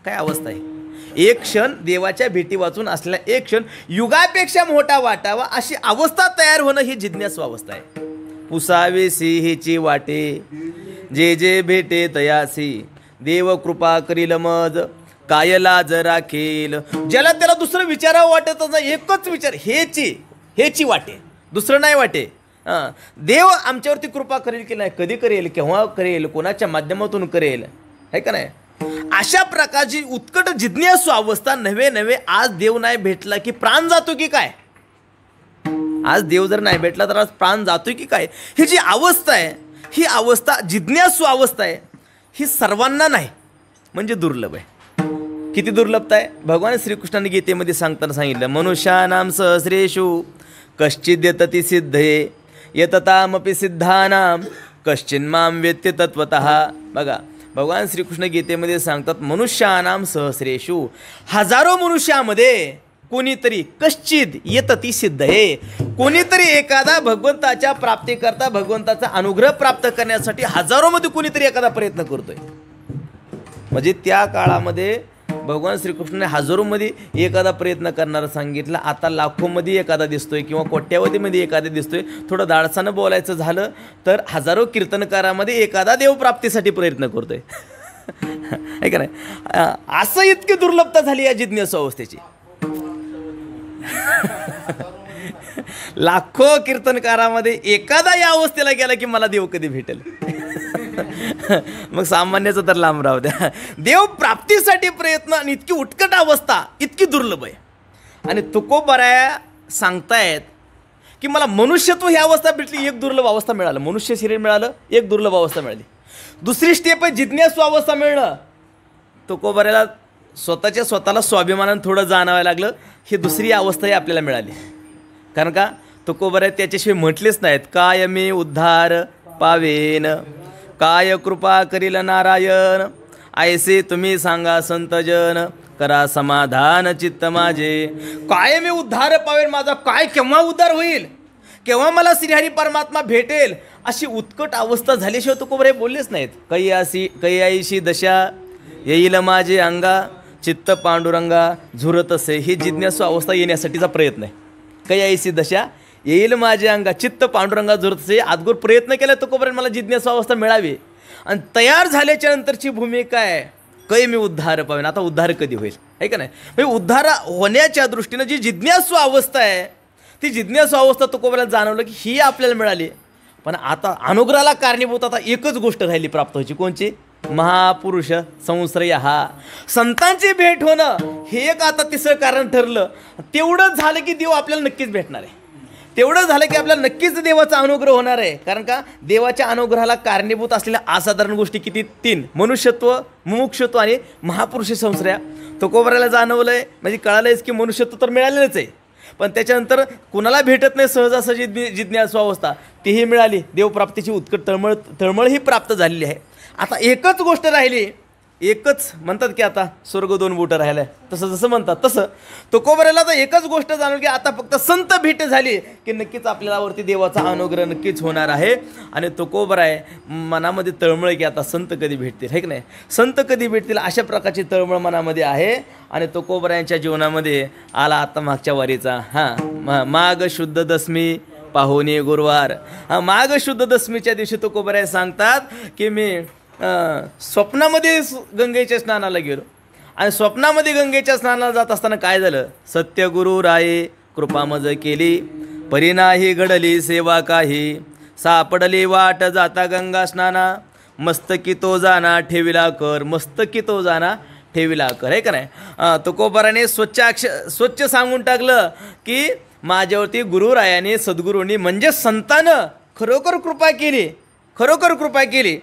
काय अवस्था आहे? एक क्षण देवाच्या भेटी वाचून असलेला एक क्षण युगापेक्षा मोठा वाटावा अशी अवस्था तयार होणं ही जिज्ञासू अवस्था आहे. पुसावेसी हेची वाटे जे जे भेटे तयासी देव कृपा करील मज काय लाज राखेल. ज्याला त्याला दुसरं विचारावं वाटतच नाही, एकच विचार हेची वाटे, दुसरं नाही वाटे. देव आमच्यावरती कृपा करेल की नाही, कधी करेल, केव्हा करेल, कोणाच्या माध्यमातून करेल, आहे का नाही? अशा प्रकारची उत्कट जिज्ञासू अवस्था. नव्हे नव्हे आज देव नाही भेटला की प्राण जातो की काय? आज देव जर नाही भेटला तर आज प्राण जातो की काय? ही जी अवस्था आहे ही अवस्था जिज्ञासू अवस्था आहे. ही सर्वांना नाही म्हणजे दुर्लभ आहे. किती दुर्लभता आहे? भगवान श्रीकृष्णाने गीतेमध्ये सांगताना सांगितलं मनुष्यानाम सहस्रेषु कश्चिद यतति सिद्धे यततामपि सिद्धानाम कश्चिन्माम वेत्य तत्वतः. बघा भगवान श्रीकृष्ण गीतेमध्ये सांगतात मनुष्यानाम सहस्रेषु, हजारो मनुष्यामध्ये कोणीतरी कश्चिद येतती सिद्ध आहे, कोणीतरी एखादा भगवंताच्या प्राप्तीकरता भगवंताचा अनुग्रह प्राप्त करण्यासाठी हजारोमध्ये कोणीतरी एखादा प्रयत्न करतोय. म्हणजे त्या काळामध्ये भगवान श्रीकृष्णाने हजारोमध्ये एखादा प्रयत्न करणारा सांगितला. आता लाखोमध्ये एखादा दिसतोय किंवा कोट्यावधीमध्ये एखादा दिसतोय. थोडं धाडसानं बोलायचं झालं तर हजारो कीर्तनकारामध्ये एखादा देवप्राप्तीसाठी प्रयत्न करतोय. आहे का नाही? असं इतकी दुर्लभता झाली या जिज्ञासू अवस्थेची. लाखो कीर्तनकारामध्ये एखादा या अवस्थेला गेला की मला देव कधी भेटेल. मग सामान्याचं तर लांब राहू द्या. देव प्राप्तीसाठी प्रयत्न आणि इतकी उत्कट अवस्था इतकी दुर्लभ आहे. आणि तुकोबाराया सांगतायत की मला मनुष्यत्व ही अवस्था भेटली, एक दुर्लभ अवस्था मिळालं. मनुष्य शरीर मिळालं, एक दुर्लभ अवस्था मिळाली. दुसरी स्टेप आहे जिज्ञासू अवस्था मिळणं. तुकोबाराला स्वतःला स्वाभिमानानं थोडं जाणवायला लागलं. ही दुसरी अवस्थाही आपल्याला मिळाली. कारण का तुकोबाराया त्याच्याशिवाय म्हटलेच नाहीत काय मी उद्धार पावेन काय कृपा करील नारायण ऐसे तुम्ही सांगा संतजन करा समाधान चित्त माझे. काय मी उद्धार पावेन, माझा काय केव्हा उद्धार होईल, केव्हा मला श्रीहरी परमात्मा भेटेल, अशी उत्कट अवस्था झाल्याशिवाय तुकोबाराया बोललेच नाहीत. कैयाईशी दशा येईल माझे अंगा चित्त पांडुरंगा झुरतसे. ही जिज्ञासू अवस्था येण्यासाठीचा प्रयत्न आहे. कैयाईशी दशा येईल माझे अंगा चित्त पांडुरंगा झुरतसे. आदगोर प्रयत्न केला तुकोबाराया मला जिज्ञासू अवस्था मिळावी. आणि तयार झाल्याच्या नंतरची भूमिका आहे कै मी उद्धार पावेन. आता उद्धार कधी होईल, आहे का नाही? म्हणजे उद्धार होण्याच्या दृष्टीनं जी जिज्ञासू अवस्था आहे ती जिज्ञासू अवस्था तुकोबाराला जाणवलं की ही आपल्याला मिळाली. पण आता अनुग्रहाला कारणीभूत आता एकच गोष्ट राहिली प्राप्त व्हायची. कोणची? महापुरुष संश्रय. हा संतांची भेट होणं हे एक आता तिसरं कारण ठरलं. तेवढंच झालं की देव आपल्याला नक्कीच भेटणार आहे. तेवढं झालं की आपल्याला नक्कीच देवाचा अनुग्रह होणार आहे. कारण का देवाच्या अनुग्रहाला कारणीभूत असलेल्या असाधारण गोष्टी किती? 3. मनुष्यत्व, मुमुक्षत्व आणि महापुरुष संश्रय. तुकोबाराला जाणवलंय म्हणजे कळालंयच की मनुष्यत्व तर मिळालेलंच आहे, पण त्याच्यानंतर कुणाला भेटत नाही सहजासहजी जिज्ञासू अवस्था, तीही मिळाली. देवप्राप्तीची उत्कट तळमळ ही प्राप्त झालेली आहे. आता एकच गोष्ट राहिली, एकच म्हणतात की आता स्वर्ग 2 बोटं राहिलं, तसं जसं म्हणतात तसं तुकोबऱ्याला तर एकच गोष्ट जाणून की आता फक्त संत भेट झाली की नक्कीच आपल्यावरती देवाचा अनुग्रह नक्कीच होणार आहे. आणि तुकोबराय मनामध्ये तळमळ की आता संत कधी भेटतील, हे की नाही, संत कधी भेटतील अशा प्रकारची तळमळ मनामध्ये आहे. आणि तुकोबरायांच्या जीवनामध्ये आला आता मागच्या वारीचा माघ शुद्ध दशमी पाहुणे गुरुवार. माघ शुद्ध दशमीच्या दिवशी तुकोबराय सांगतात की मी स्वप्नामध्ये गंगेच्या स्नानाला गेलो आणि स्वप्नामध्ये गंगेच्या स्नानाला जात असताना काय झालं, सत्यगुरु राये कृपा मज केली, परिनाही घडली सेवा काही, सापडली वाट जाता गंगा स्नाना, मस्तकी तो जाना ठेविला कर, मस्तकी तो जाना ठेविला कर, आहे का नाही. तुकोबाराने स्वच्छ सांगून टाकलं की माझ्यावरती गुरुरायाने सद्गुरूंनी म्हणजे संतानं खरोखर कृपा केली, खरोखर कृपा केली.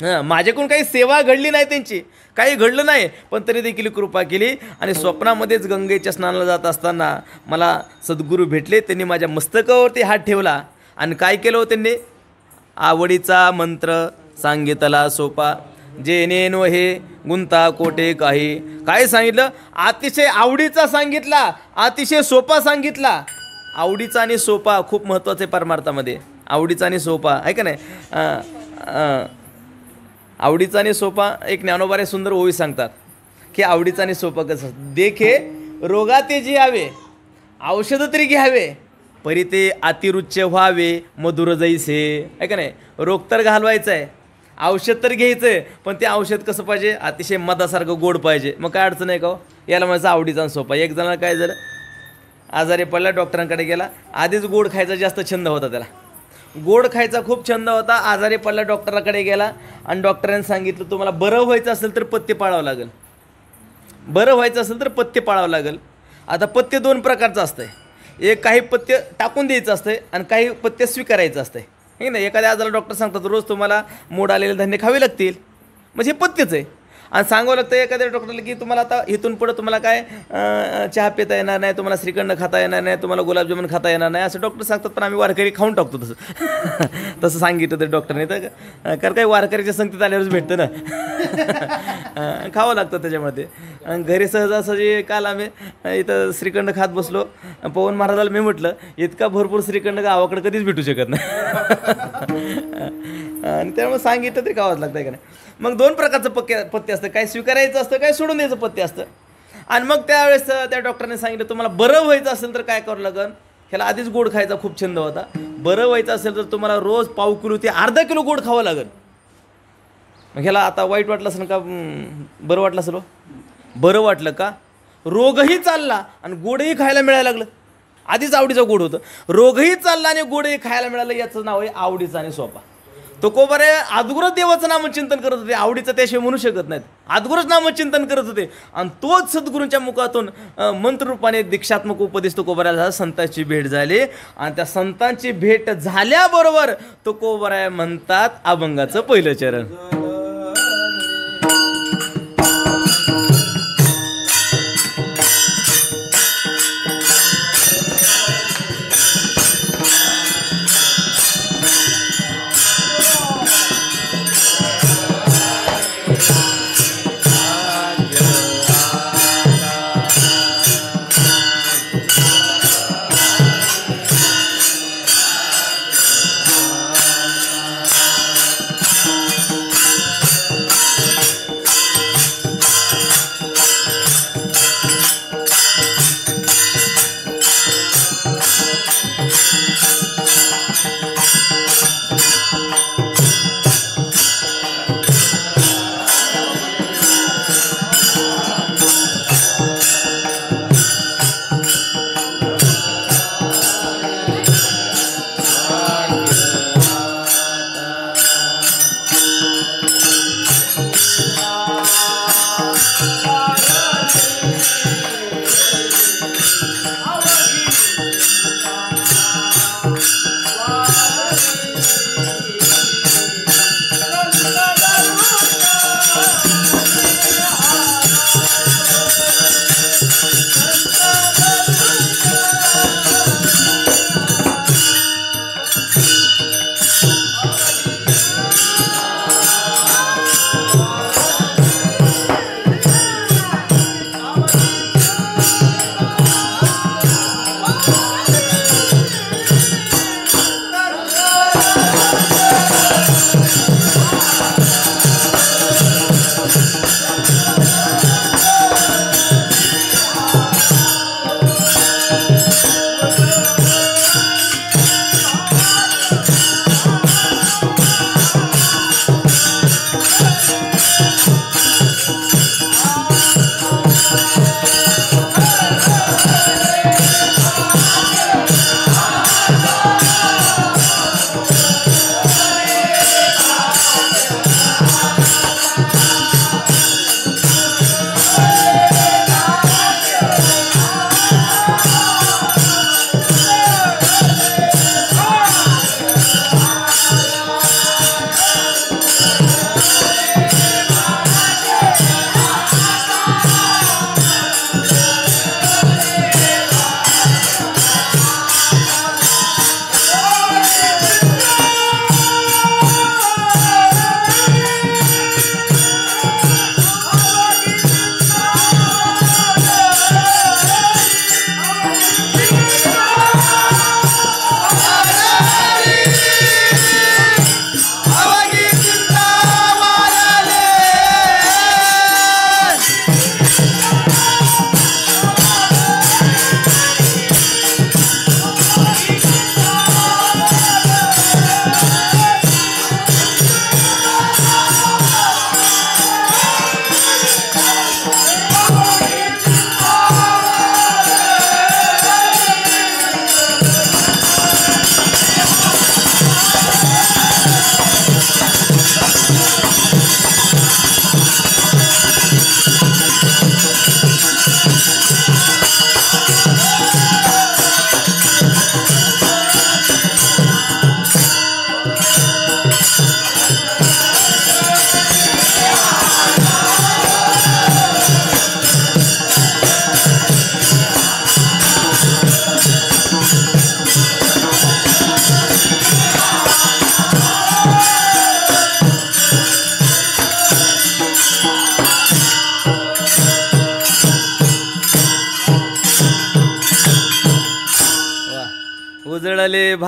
माझ्याकडून काही सेवा घडली नाही, त्यांची काही घडलं नाही, पण तरी देखील कृपा केली. आणि स्वप्नामध्येच गंगेच्या स्नानाला जात असताना मला सद्गुरू भेटले, त्यांनी माझ्या मस्तकावरती हात ठेवला आणि काय केलं त्यांनी, आवडीचा मंत्र सांगितला सोपा, जेने नो हे गुंता कोटे काही. काय सांगितलं, अतिशय आवडीचा सांगितला, अतिशय सोपा सांगितला. आवडीचा आणि सोपा खूप महत्त्वाचे परमार्थामध्ये, आवडीचा आणि सोपा, आहे का नाही. आवडीचा आणि सोपा एक ज्ञानोबारे सुंदर ओवी सांगतात की आवडीचा आणि सोपा कसं, देखे रोगाते जे यावे औषध तरी घ्यावे, परी ते अतिरुच्य व्हावे मधुर जैसे, आहे का नाही. रोग तर घालवायचा आहे, औषध तर घ्यायचं आहे, पण ते औषध कसं पाहिजे, अतिशय मधासारखं गोड पाहिजे. मग काय अडचण आहे का, याला माझा आवडीचा आणि सोपा. एक जणाला काय झालं, आजारी पडला, डॉक्टरांकडे गेला, आधीच गोड खायचा जास्त छंद होता, त्याला गोड खायचा खूप छंद होता, आजारी पडला, डॉक्टराकडे गेला आणि डॉक्टरांनी सांगितलं तुम्हाला बरं व्हायचं असेल तर पथ्य पाळावं लागेल, बरं व्हायचं असेल तर पथ्य पाळावं लागेल. आता पथ्य 2 प्रकारचं असतं आहे, एक काही पथ्य टाकून द्यायचं असतं आणि काही पथ्य स्वीकारायचं असतं, हे नाही. एखाद्या आजाराला डॉक्टर सांगतात रोज तुम्हाला मोड आलेले धान्य खावे लागतील, म्हणजे हे पथ्यच आहे. आणि सांगावं लागतं एखाद्या डॉक्टरला की तुम्हाला आता इथून पुढं तुम्हाला काय चहा पिता येणार नाही, तुम्हाला श्रीखंड खाता येणार नाही, तुम्हाला गुलाबजामुन खाता येणार नाही, असं डॉक्टर सांगतात. पण आम्ही वारकरी खाऊन टाकतो तसं तसं सांगितलं तर डॉक्टरने, तर कारण काही वारकरीच्या संगतीत आल्यावरच भेटतं ना, खावं लागतं त्याच्यामध्ये. घरी सहजासहजी काल आम्ही इथं श्रीखंड खात बसलो, पवन महाराजाला मी म्हटलं इतका भरपूर श्रीखंड गावाकडे कधीच भेटू शकत नाही, आणि त्यामुळे सांगितलं तरी खावंच लागतं का नाही. मग 2 प्रकारचं पथ्य असतं, काही स्वीकारायचं असतं, काही सोडून द्यायचं पथ्य असतं. आणि मग त्यावेळेस त्या डॉक्टरने सांगितलं तुम्हाला बरं व्हायचं असेल तर काय करावं लागेल, ह्याला आधीच गोड खायचा खूप छंद होता, बरं व्हायचं असेल तर तुम्हाला रोज पाव किलो ते अर्धा किलो गोड खावं लागेल. मग ह्याला आता वाईट वाटलं असेल का, बरं वाटलं असेल, बरं वाटलं का, रोगही चालला आणि गोडही खायला मिळायला लागलं. आधीच आवडीचं गोड होतं, रोगही चालला आणि गोडही खायला मिळालं, याचं नाव आहे आवडीचा आणि सोपा. तुकोबारे अदगुरच देवाचं नामचिंतन करत होते, आवडीचं त्याशिवाय म्हणू शकत नाहीत, अदगुरच नामचिंतन करत होते. आणि तोच सद्गुरूंच्या मुखातून मंत्ररूपाने दीक्षात्मक उपदेश तुकोबाराला झाला, संतांची भेट झाली. आणि त्या संतांची भेट झाल्याबरोबर तुकोबाराय म्हणतात अभंगाचं पहिलं चरण.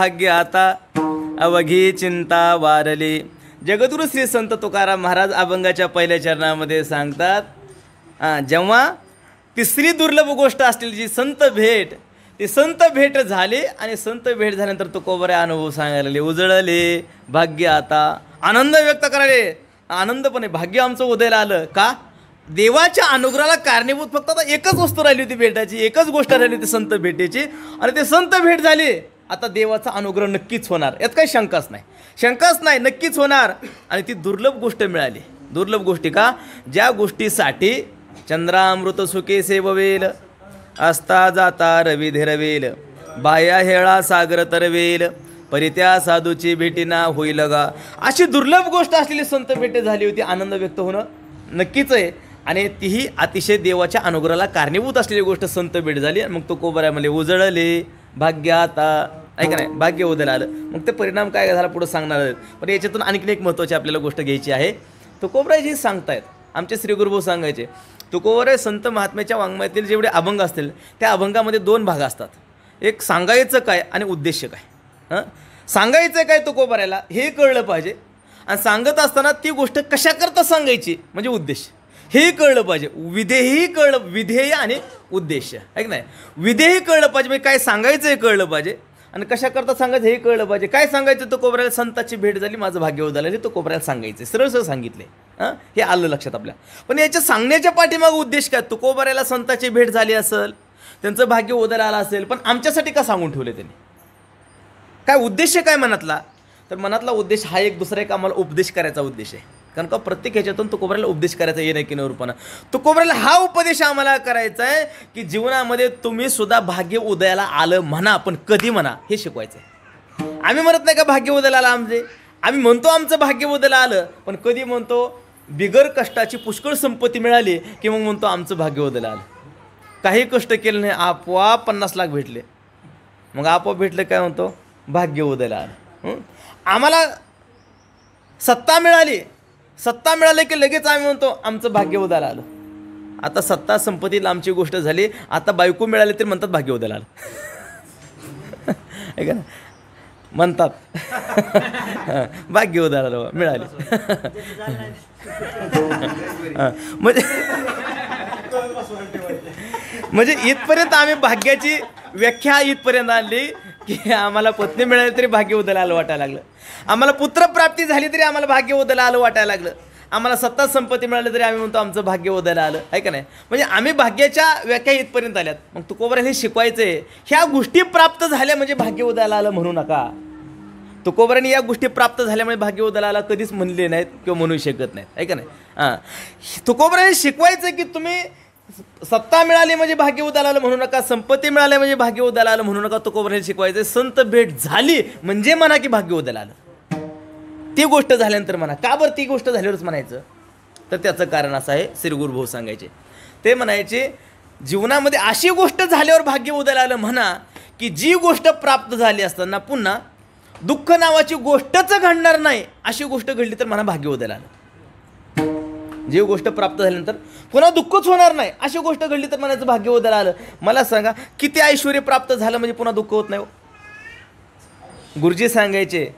भाग्य आता अवघी चिंता वारली. जगद्गुरु श्री संत तुकाराम महाराज अभंगाच्या पहिल्या चरणामध्ये सांगतात, जेव्हा तिसरी दुर्लभ गोष्ट असलेली जी संत भेट, ती संत भेट झाली आणि संत भेट झाल्यानंतर तुकोबऱ्या अनुभव सांगायला लागले. उजळले भाग्य आता, आनंद व्यक्त करायले. आनंदपणे भाग्य आमचं उदयाला आलं. का? देवाच्या अनुग्रहाला कारणीभूत फक्त आता एकच वस्तू राहिली होती भेटायची, एकच गोष्ट राहिली होती संत भेटेची, आणि ते संत भेट झाली. आता देवाचा अनुग्रह नक्कीच होणार, यात काही शंकाच नाही, नक्कीच होणार. आणि ती दुर्लभ गोष्ट मिळाली. दुर्लभ गोष्टी का? ज्या गोष्टीसाठी चंद्रामृत सुखे सेववेल, असता जाता रवी धीरवेल, बाया हेळा सागर तरवेल, परित्या साधूची भेटीना होईल गा. अशी दुर्लभ गोष्ट असलेली संत भेट झाली होती. आनंद व्यक्त होणं नक्कीच आहे, आणि तीही अतिशय देवाच्या अनुग्रहाला कारणीभूत असलेली गोष्ट संत भेट झाली. मग तो कोबऱ्यामध्ये उजळले भाग्य आता, ऐका नाही, भाग्य उदयाला आलं. मग ते परिणाम काय झाला पुढं सांगणार आहेत. पण याच्यातून आणखीन एक महत्त्वाची आपल्याला गोष्ट घ्यायची आहे. तुकोबराजी सांगतायत, आमचे श्री गुरुभाऊ सांगायचे, तुकोबराय संत महात्म्याच्या वाङ्मयातील जेवढे अभंग असतील त्या अभंगामध्ये दोन भाग असतात. एक सांगायचं काय आणि उद्देश्य काय. सांगायचं काय तुकोबरायला हे कळलं पाहिजे, आणि सांगत असताना ती गोष्ट कशाकरता सांगायची म्हणजे उद्देश हे कळलं पाहिजे. विधेयही कळलं, विधेय आणि उद्देश आहे की नाही. विधेयही कळलं पाहिजे, म्हणजे काय सांगायचं हे कळलं पाहिजे, आणि कशाकरता सांगायचं हे कळलं पाहिजे. काय सांगायचं? तुकोबरायला संताची भेट झाली, माझं भाग्य उदयाला आलं, हे तुकोबरायला सांगायचं, सरळ सरळ सांगितले. हे आलं लक्षात आपल्या. पण याच्या सांगण्याच्या पाठीमागं उद्देश काय? तुकोबरायला संताची भेट झाली असेल, त्यांचं भाग्य उदयाला आलं असेल, पण आमच्यासाठी का सांगून ठेवले त्यांनी? काय उद्देश काय मनातला? तर मनातला उद्देश हा एक दुसरा एक आम्हाला उपदेश करायचा उद्देश आहे. कारण का प्रत्येक ह्याच्यातून तुकोबरायला उपदेश करायचा येणं की न रूपानं. तुकोबरायला हा उपदेश आम्हाला करायचा आहे की जीवनामध्ये तुम्ही सुद्धा भाग्य उदयाला आलं म्हणा, पण कधी म्हणा हे शिकवायचं आहे. आम्ही म्हणत नाही का भाग्य उदयाला आलं आमचे, आम्ही म्हणतो आमचं भाग्य उदयाला आलं, पण कधी म्हणतो बिगर कष्टाची पुष्कळ संपत्ती मिळाली की मग म्हणतो आमचं भाग्य उदयाला आलं. काही कष्ट केलं नाही, आपोआप 50 लाख भेटले, मग आपोआप भेटले काय म्हणतो भाग्य उदयाला आलं. आम्हाला सत्ता मिळाली की लगेच आम्ही म्हणतो आमचं भाग्य उदयाला आलं. आता सत्ता संपत्ती लांबची गोष्ट झाली, आता बायको मिळाली तरी म्हणतात भाग्य उदयाला आलं. आहे का? म्हणतात भाग्य उदयाला मिळाली. म्हणजे इथपर्यंत आम्ही भाग्याची व्याख्या इथपर्यंत आणली की आम्हाला पत्नी मिळाली तरी भाग्य उदयाला आलं वाटायला लागलं, आम्हाला पुत्रप्राप्ती झाली तरी आम्हाला भाग्य उदयाला आलं वाटायला लागलं, आम्हाला सत्ता संपत्ती मिळाली तरी आम्ही म्हणतो आमचं भाग्य उदयाला आलं. आहे का नाही? म्हणजे आम्ही भाग्याच्या व्याख्या इथपर्यंत आल्यात. मग तुकोबरायला हे शिकवायचं आहे, ह्या गोष्टी प्राप्त झाल्या म्हणजे भाग्य उदयाला आलं म्हणू नका. तुकोबरायने या गोष्टी प्राप्त झाल्यामुळे भाग्य उदयाला आलं कधीच म्हणले नाहीत किंवा म्हणू शकत नाहीत. आहे का नाही? तुकोबरायने शिकवायचं की तुम्ही सत्ता मिळाली म्हणजे भाग्य उदयाला आलं म्हणू नका, संपत्ती मिळाली म्हणजे भाग्य उदयाला आलं म्हणू नका. तुकोबरायने शिकवायचं संत भेट झाली म्हणजे म्हणा की भाग्य उदयाला आलं. ती गोष्ट झाल्यानंतर म्हणा. का बरं ती गोष्ट झाल्यावरच म्हणायचं? तर त्याचं कारण असं आहे, श्री गुरुभाऊ सांगायचे. ते म्हणायचे जीवनामध्ये अशी गोष्ट झाल्यावर भाग्य उदयाला आलं म्हणा की जी गोष्ट प्राप्त झाली असताना पुन्हा दुःख नावाची गोष्टच घडणार नाही, अशी गोष्ट घडली तर म्हणा भाग्य उदयाला आलं. जी गोष्ट प्राप्त झाल्यानंतर पुन्हा दुःखच होणार नाही अशी गोष्ट घडली तर म्हणायचं भाग्य उदयाला आलं. मला सांगा किती ऐश्वर्य प्राप्त झालं म्हणजे पुन्हा दुःख होत नाही? गुरुजी सांगायचे,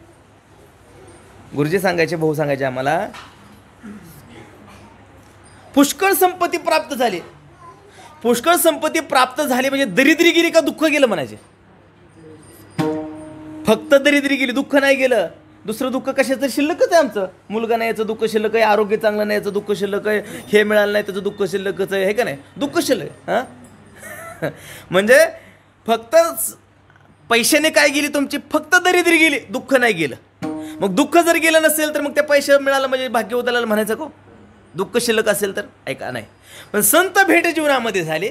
भाऊ सांगायचे आम्हाला, पुष्कळ संपत्ती प्राप्त झाली, पुष्कळ संपत्ती प्राप्त झाली म्हणजे दरिद्री गेली का दुःख गेलं म्हणायचे? फक्त दरिद्री गेली, दुःख नाही गेलं. दुसरं दुःख कशाचं शिल्लकच आहे आमचं. मुलगा नाही याचं दुःख शिल्लक आहे, आरोग्य चांगलं नाही याचं दुःख शिल्लक आहे, हे मिळालं नाही त्याचं दुःख शिल्लकच आहे. हे का नाही? दुःख शिल्लक. म्हणजे फक्त पैशाने काय गेली तुमची? फक्त दरिद्री गेली, दुःख नाही गेलं. मग दुःख जर गेलं नसेल तर मग त्या पैसे मिळालं म्हणजे भाग्य उदयाला म्हणायचं का? दुःख शिल्लक असेल तर ऐका नाही. पण संत भेट जीवनामध्ये झाली,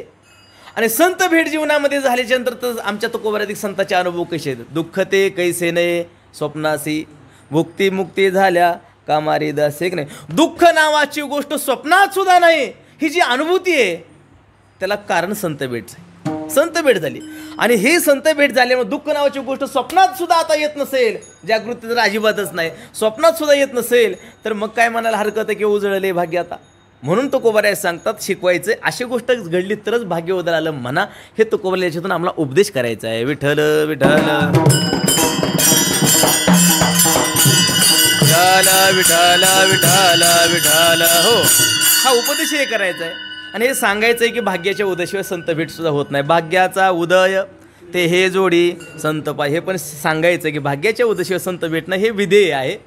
आणि संत भेट जीवनामध्ये झाल्याच्या नंतर तर आमच्या तुकोबराधिक संतांचे अनुभव कसे आहेत? दुःख ते कैसे नये स्वप्नासी, भुक्ती मुक्ती झाल्या कामारी दास. एक नाही, दुःख नावाची गोष्ट स्वप्नात सुद्धा नाही, ही जी अनुभूती आहे त्याला कारण संत भेट. संत भेट झाली, आणि हे संत भेट झाल्यामुळे दुःख नावाची गोष्ट स्वप्नात सुद्धा आता येत नसेल, जागृती तर अजिबातच नाही, स्वप्नात सुद्धा येत नसेल तर मग काय म्हणायला हरकत आहे की उजळले भाग्य आता? म्हणून तुकोबाराय सांगतात शिकवायचं अशी गोष्ट घडली तरच भाग्य उदयाला म्हणा, हे तुकोबाला याच्यातून आम्हाला उपदेश करायचा आहे. विठ्ठल विठ्ठल विठ्ठल विठ्ठल विठ्ठल हो, हा उपदेश हे करायचा आहे. आणि हे सांगायचं आहे की भाग्याच्या उदयाशिवाय संत भेट सुद्धा होत नाही. भाग्याचा उदय ते हे जोडी संत पाय, हे पण सांगायचं की भाग्याच्या उदयाशिवाय संत भेटणं हे विधेय आहे.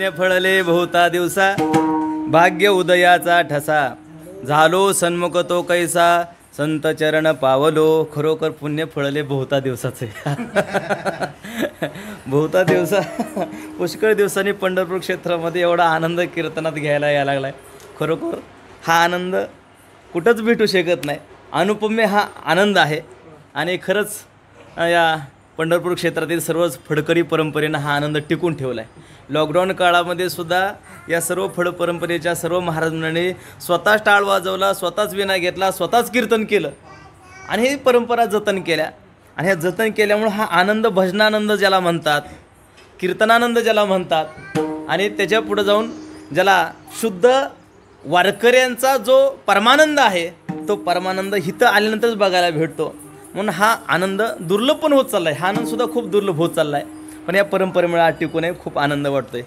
पुण्य फळले बहुता दिवसा, भाग्य उदयाचा ठसा, झालो सन्मुख तो कैसा, संत चरण पावलो. खरोखर पुण्य फळले बहुता दिवसाचे. बहुता दिवसा पुष्कळ दिवसांनी पंढरपूर क्षेत्रामध्ये एवढा आनंद कीर्तनात घ्यायला यायला लागला आहे. खरोखर हा आनंद कुठंच भेटू शकत नाही. अनुपम्य हा आनंद आहे. आणि खरंच या पंढरपूर क्षेत्रातील सर्वच फडकरी परंपरेनं हा आनंद टिकून ठेवला आहे. लॉकडाऊन काळामध्ये सुद्धा या सर्व फड परंपरेच्या सर्व महाराजांनी स्वतःच टाळ वाजवला, स्वतःच विणा घेतला, स्वतःच कीर्तन केलं आणि ही परंपरा जतन केल्या. आणि ह्या जतन केल्यामुळं हा आनंद भजनानंद ज्याला म्हणतात, कीर्तनानंद ज्याला म्हणतात, आणि त्याच्या पुढं जाऊन ज्याला शुद्ध वारकऱ्यांचा जो परमानंद आहे तो परमानंद हिथं आल्यानंतरच बघायला भेटतो. म्हणून हा आनंद दुर्लभ पण होत चालला आहे. हा आनंदसुद्धा खूप दुर्लभ होत चालला आहे. पण या परंपरेमुळे आज टिकून खूप आनंद वाटतो आहे.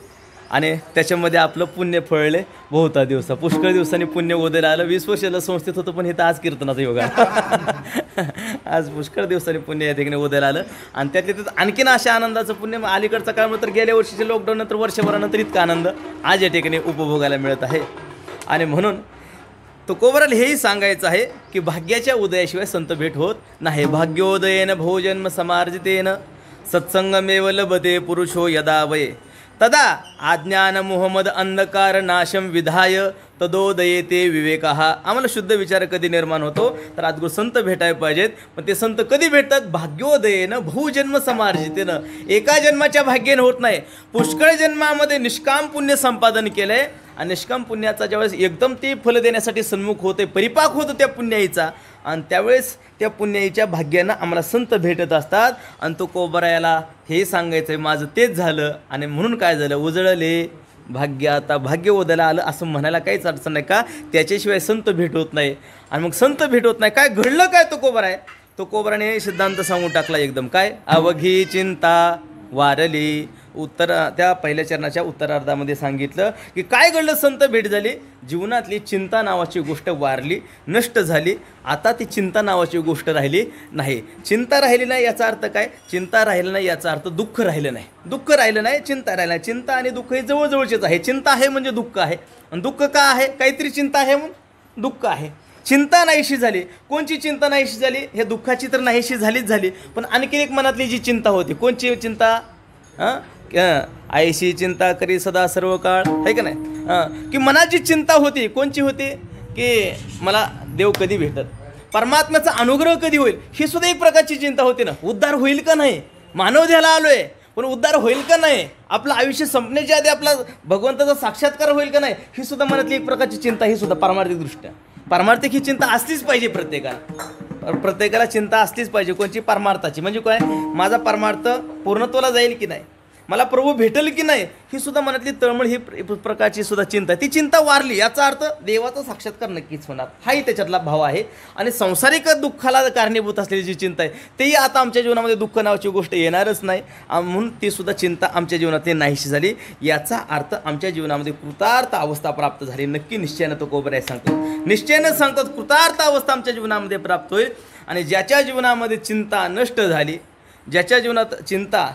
आणि त्याच्यामध्ये आपलं पुण्य फळले बहुता दिवसा. पुष्कळ दिवसांनी पुण्य उदयाला आलं. 20 वर्षाला संस्थेत होतं पण इथं आज कीर्तनाचा योग आहे. आज पुष्कळ दिवसांनी पुण्य या ठिकाणी उदयाला आलं. आणि त्यात आणखीन अशा आनंदाचं पुण्य अलीकडचा काळ तर गेल्या वर्षीच्या लॉकडाऊननंतर वर्षभरानंतर इतका आनंद आज या ठिकाणी उपभोगायला मिळत आहे. आणि म्हणून तुकोबराला हेही सांगायचं आहे की भाग्याच्या उदयाशिवाय संत भेट होत नाही. भाग्योदयेन भोजन्म समार्जितेन सत्संगमेव लभते पुरुषो यदा वये तदा आज्ञान मोहम्मद अंधकार नाशम विधाय तदोदयेते विवेकः. आम्हाला शुद्ध विचार कधी निर्माण होतो तर आजगुर संत भेटायला पाहिजेत. पण ते संत कधी भेटतात? भाग्योदयेनं भूजन्म समार्जितेनं. एका जन्माच्या भाग्याने होत नाही. पुष्कळ जन्मामध्ये निष्काम पुण्य संपादन केलं आहे. आणि निष्काम पुण्याचा ज्यावेळेस एकदम ते फल देण्यासाठी सन्मुख होते, परिपाक होतो त्या पुण्याईचा, आणि त्यावेळेस त्या पुण्याईच्या भाग्यानं आम्हाला संत भेटत असतात. आणि तो कोबरायाला हे सांगायचं आहे माझं तेच झालं. आणि म्हणून काय झालं? उजळले भाग्य, आता भाग्य उदयाला आलं असं म्हणायला काहीच अडचण नाही. का? त्याच्याशिवाय संत भेट होत नाही. आणि मग संत भेट होत नाही. काय घडलं? काय तो कोबराय? तो कोबराने सिद्धांत सांगून टाकला एकदम. काय? अवघी चिंता वारली. त्या पहिल्या चरणाच्या उत्तरार्धामध्ये सांगितलं की काय घडलं? संत भेट झाली. जीवनातली चिंता नावाची गोष्ट वारली, नष्ट झाली. आता ती चिंता नावाची गोष्ट राहिली नाही. चिंता राहिली नाही याचा अर्थ काय? चिंता राहिलं नाही याचा अर्थ दुःख राहिलं नाही. दुःख राहिलं नाही, चिंता राहिलं नाही. चिंता आणि दुःख हे जवळजवळचेच आहे. चिंता आहे म्हणजे दुःख आहे. आणि दुःख का आहे? काहीतरी चिंता आहे म्हणून दुःख आहे. चिंता नाहीशी झाली. कोणची चिंता नाहीशी झाली? हे दुःखाची तर नाहीशी झालीच झाली. पण आणखी एक मनातली जी चिंता होती, कोणची चिंता? आईशी चिंता करी सदा सर्व काळ, आहे का नाही? की मनाची चिंता होती. कोणची होती? की मला देव कधी भेटत, परमात्म्याचा अनुग्रह कधी होईल, ही सुद्धा एक प्रकारची चिंता होती ना. उद्धार होईल का नाही? मानव देहाला आलोय पण उद्धार होईल का नाही? आपलं आयुष्य संपण्याच्या आधी आपला भगवंताचा साक्षात्कार होईल का नाही? ही सुद्धा मनातली एक प्रकारची चिंता. ही सुद्धा पारमार्थिक दृष्ट्या, पारमार्थिक ही चिंता असलीच पाहिजे प्रत्येकाला. प्रत्येकाला चिंता असलीच पाहिजे. कोणची? परमार्थाची. म्हणजे काय? माझा परमार्थ पूर्णत्वाला जाईल की नाही, मला प्रभू भेटेल की नाही, ही सुद्धा मनातली तळमळ, ही प्रकारची सुद्धा चिंता. ती चिंता वारली याचा अर्थ देवाचा साक्षात्कार नक्कीच होणार, हाही त्याच्यातला भाव आहे. आणि संसारिक दुःखाला कारणीभूत असलेली जी चिंता आहे तेही आता आमच्या जीवनामध्ये दुःख नावाची गोष्ट येणारच नाही. म्हणून ती सुद्धा चिंता आमच्या जीवनात नाहीशी झाली. याचा अर्थ आमच्या जीवनामध्ये कृतार्थ अवस्था प्राप्त झाली. नक्की निश्चयानं तो कोबराय सांगतो. निश्चयानं सांगतात कृतार्थ अवस्था आमच्या जीवनामध्ये प्राप्त होईल. आणि ज्याच्या जीवनामध्ये चिंता नष्ट झाली, ज्याच्या जीवनात चिंता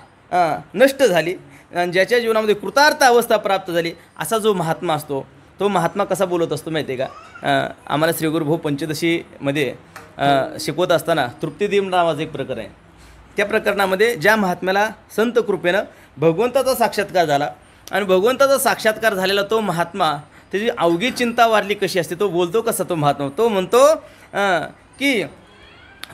नष्ट झाली आणि ज्याच्या जीवनामध्ये कृतार्थ अवस्था प्राप्त झाली, असा जो महात्मा असतो, तो महात्मा कसा बोलत असतो माहिती आहे का? आम्हाला श्री गुरुभाऊ पंचदशीमध्ये शिकवत असताना तृप्तिदीप नावाचं एक प्रकरण आहे. त्या प्रकरणामध्ये ज्या महात्म्याला संत कृपेनं भगवंताचा साक्षात्कार झाला आणि भगवंताचा साक्षात्कार झालेला तो महात्मा, त्याची अवघी चिंता वारली कशी असते, तो बोलतो कसा तो महात्मा? तो म्हणतो की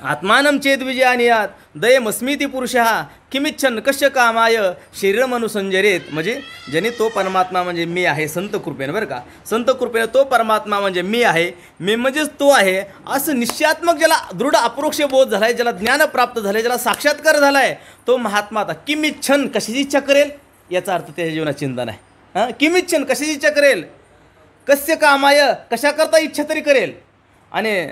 आत्मानं चेद विजयानियात दयमस्मिती पुरुषः किमिच्छन कश्य कामाय शरीरमनुसंजरेत. म्हणजे ज्याने तो परमात्मा म्हणजे मी आहे संत कृपेनं, बरं का, संत कृपेनं तो परमात्मा म्हणजे मी आहे, मी म्हणजेच तो आहे असं निश्चयात्मक ज्याला दृढ अप्रोक्ष बोध झाला आहे, ज्याला ज्ञान प्राप्त झालं आहे, ज्याला साक्षात्कार झाला आहे, तो महात्मा आता किमिच्छन कशाची इच्छा करेल याचा अर्थ त्याच्या जीवनात चिंता नाही. किमिच्छन कशाची इच्छा करेल, कस्य कामाय कशाकरता इच्छा तरी करेल, आणि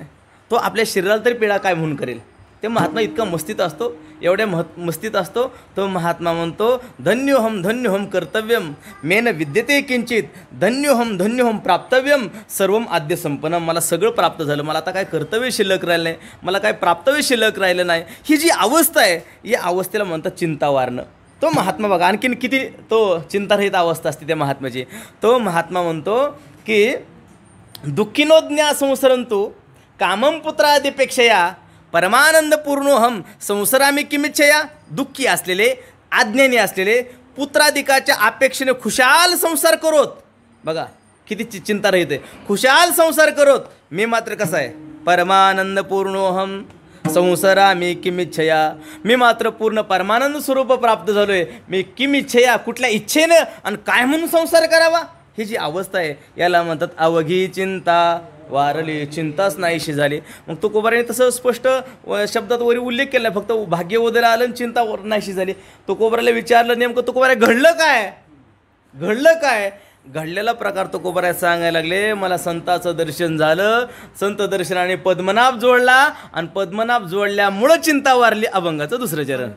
तो आपल्या शरीराला तरी पीडा काय म्हणून करेल. ते महात्मा इतका मस्तीत असतो, एवढ्या मस्तीत असतो तो महात्मा म्हणतो धन्योहम कर्तव्यम मेन विद्यते किंचित धन्योहम प्राप्तव्यम सर्वम आद्य संपन्नम. मला सगळं प्राप्त झालं, मला आता काय कर्तव्य शिल्लक राहिलं नाही, मला काय प्राप्तव्य शिल्लक राहिलं नाही. ही जी अवस्था आहे या अवस्थेला म्हणतात चिंता वारणं. तो महात्मा बघा आणखीन किती तो चिंतारहित अवस्था असते त्या महात्म्याची. तो महात्मा म्हणतो की दुःखिनोज्ञा संसरंतु कामं पुत्रादिपेक्षया परमानंद पूर्णोहम संसरामी किमिच्छया. दुःखी असलेले, अज्ञानी असलेले पुत्राधिकाच्या अपेक्षेने खुशाल संसार करोत. बघा किती चिंता राहते. खुशाल संसार करोत, मी मात्र कसा आहे, परमानंद पूर्णोहम संसारामी किमिच्छया. मी मात्र पूर्ण परमानंद स्वरूप प्राप्त झालोय. मी किमिच्छया, कुठल्या इच्छेनं आणि काय म्हणून संसार करावा, ही जी अवस्था आहे याला म्हणतात अवघी चिंता वारली. चिंताच नाहीशी झाली. मग तुकोबाराने तसं स्पष्ट शब्दात वरी उल्लेख केला. फक्त भाग्य वगैरे आलं आणि चिंता नाहीशी झाली. तुकोबाराला विचारलं नेमकं तुकोबारा घडलं काय, घडलं काय. घडलेला प्रकार तुकोबारा सांगायला लागले. मला संताचं दर्शन झालं, संत दर्शनाने पद्मनाभ जोडला आणि पद्मनाभ जोडल्यामुळं चिंता वारली. अभंगाचं दुसरं चरण.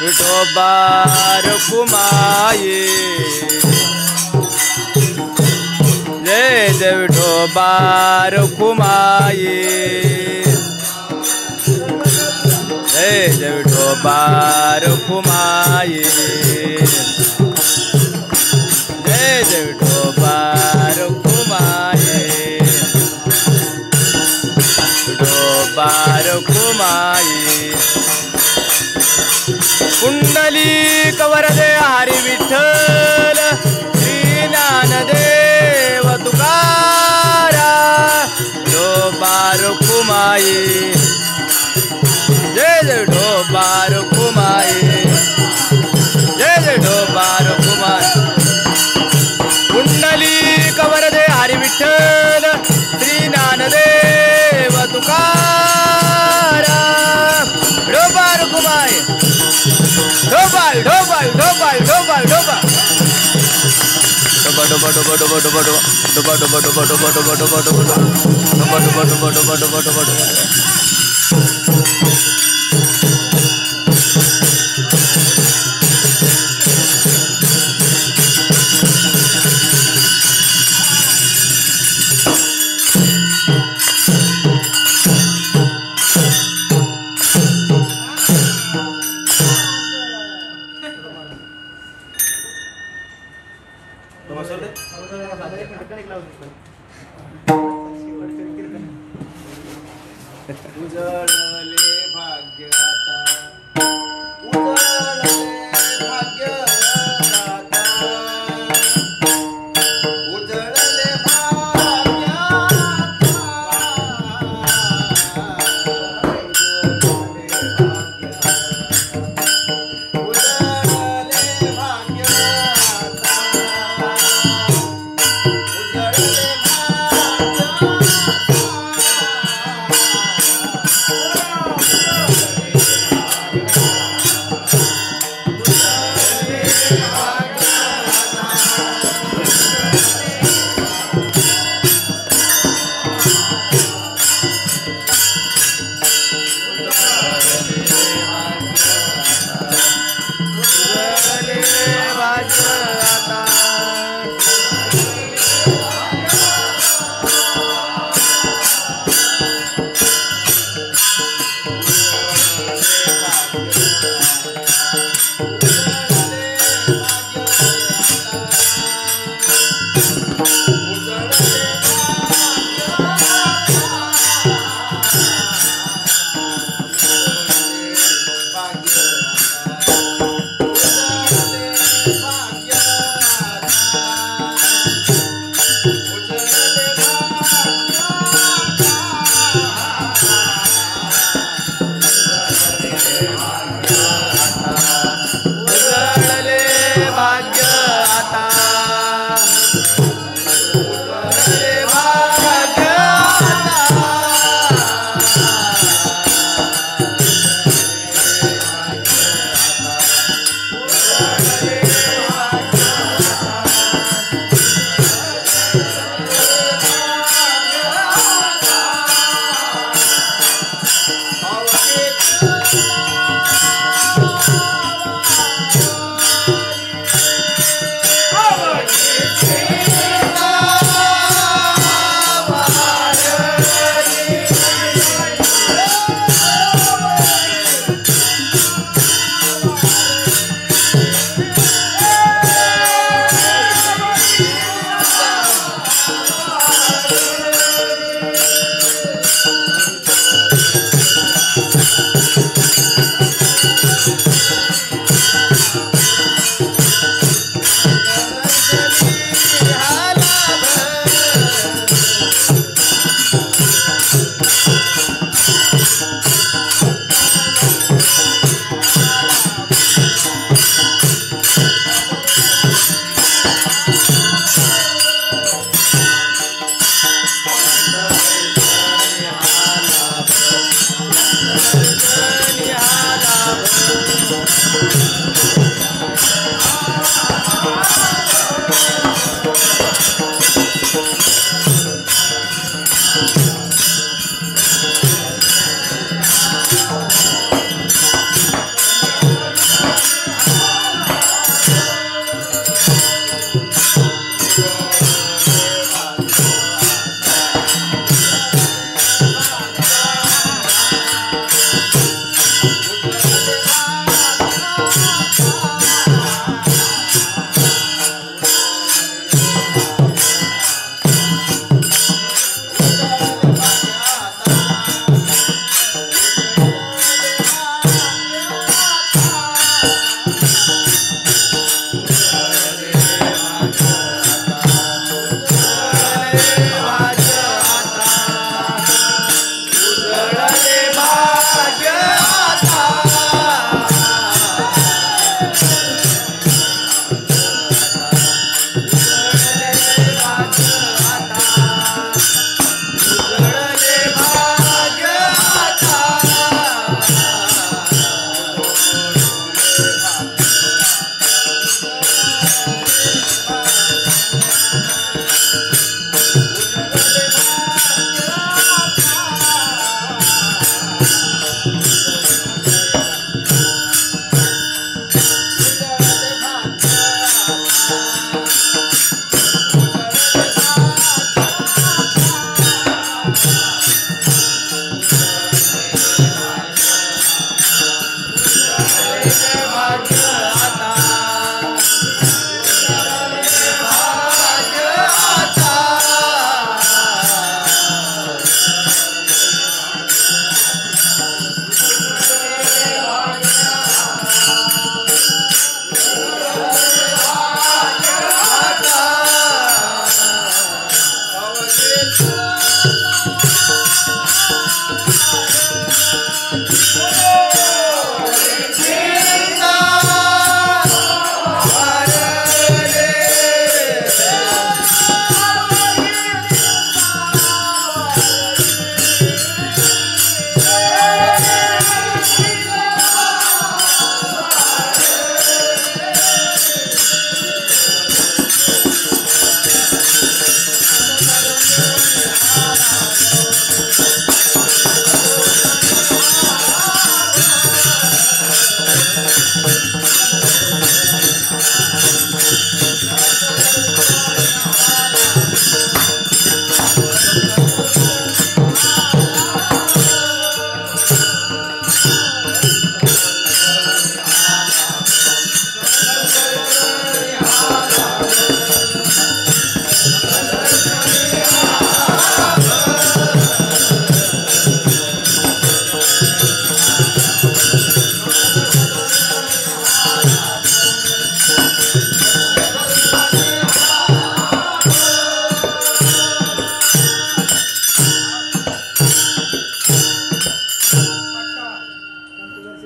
विठोबार कुमाये जय जय विठोबार कुमाये जय जय विठोबार कुमाये जय जय विठोबार कुमाये विठोबार कुमाये कुंडली कवरदे हरी विठ्ठल श्री ज्ञानदेव तुकारा विठोबार कुमाये जय जय विठोबार कुमाये जय जय विठोबार कुमाये कुंडली कवरदे हरी विठ्ठल श्री ज्ञानदेव तुकारा विठोबार कुमाये ढोबाल ढोबाल ढोबाल ढोबाल ढोबाल डोबा डोबा डोबा डोबा डोबा डोबा डोबा डोबा डोबा डोबा डोबा डोबा डोबा डोबा डोबा डोबा डोबा डोबा डोबा उजळ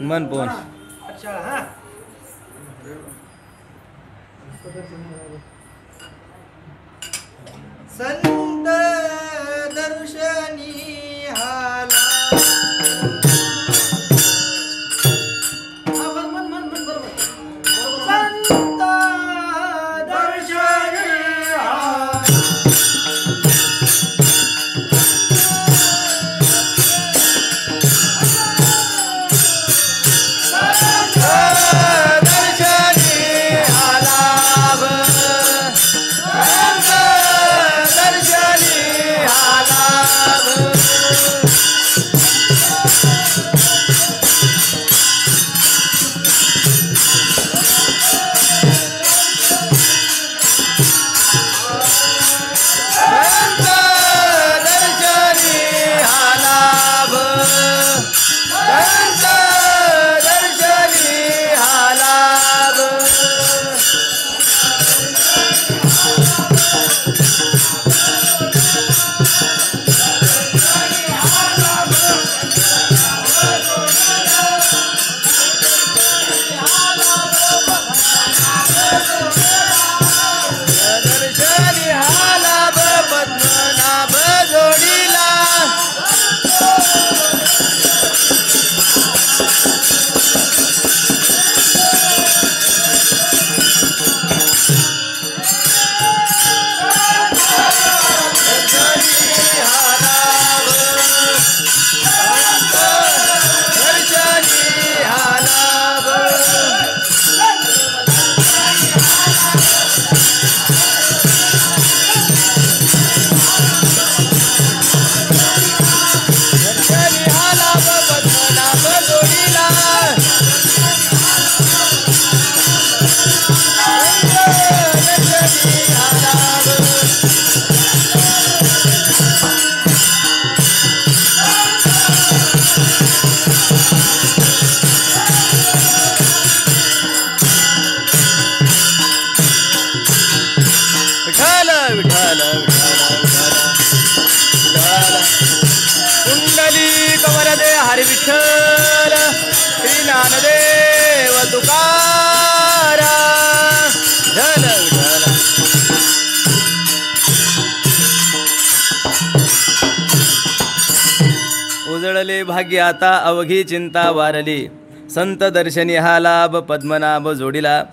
मन पोन संत दर्शनी हाला संत दर्शनी हाला विठ्ठल श्री ज्ञानदेव तुकाराम विठ्ठल विठ्ठल. उजळले भाग्य आता अवघी चिंता वारली, संत दर्शनी हा लाभ पद्मनाभ जोडीला.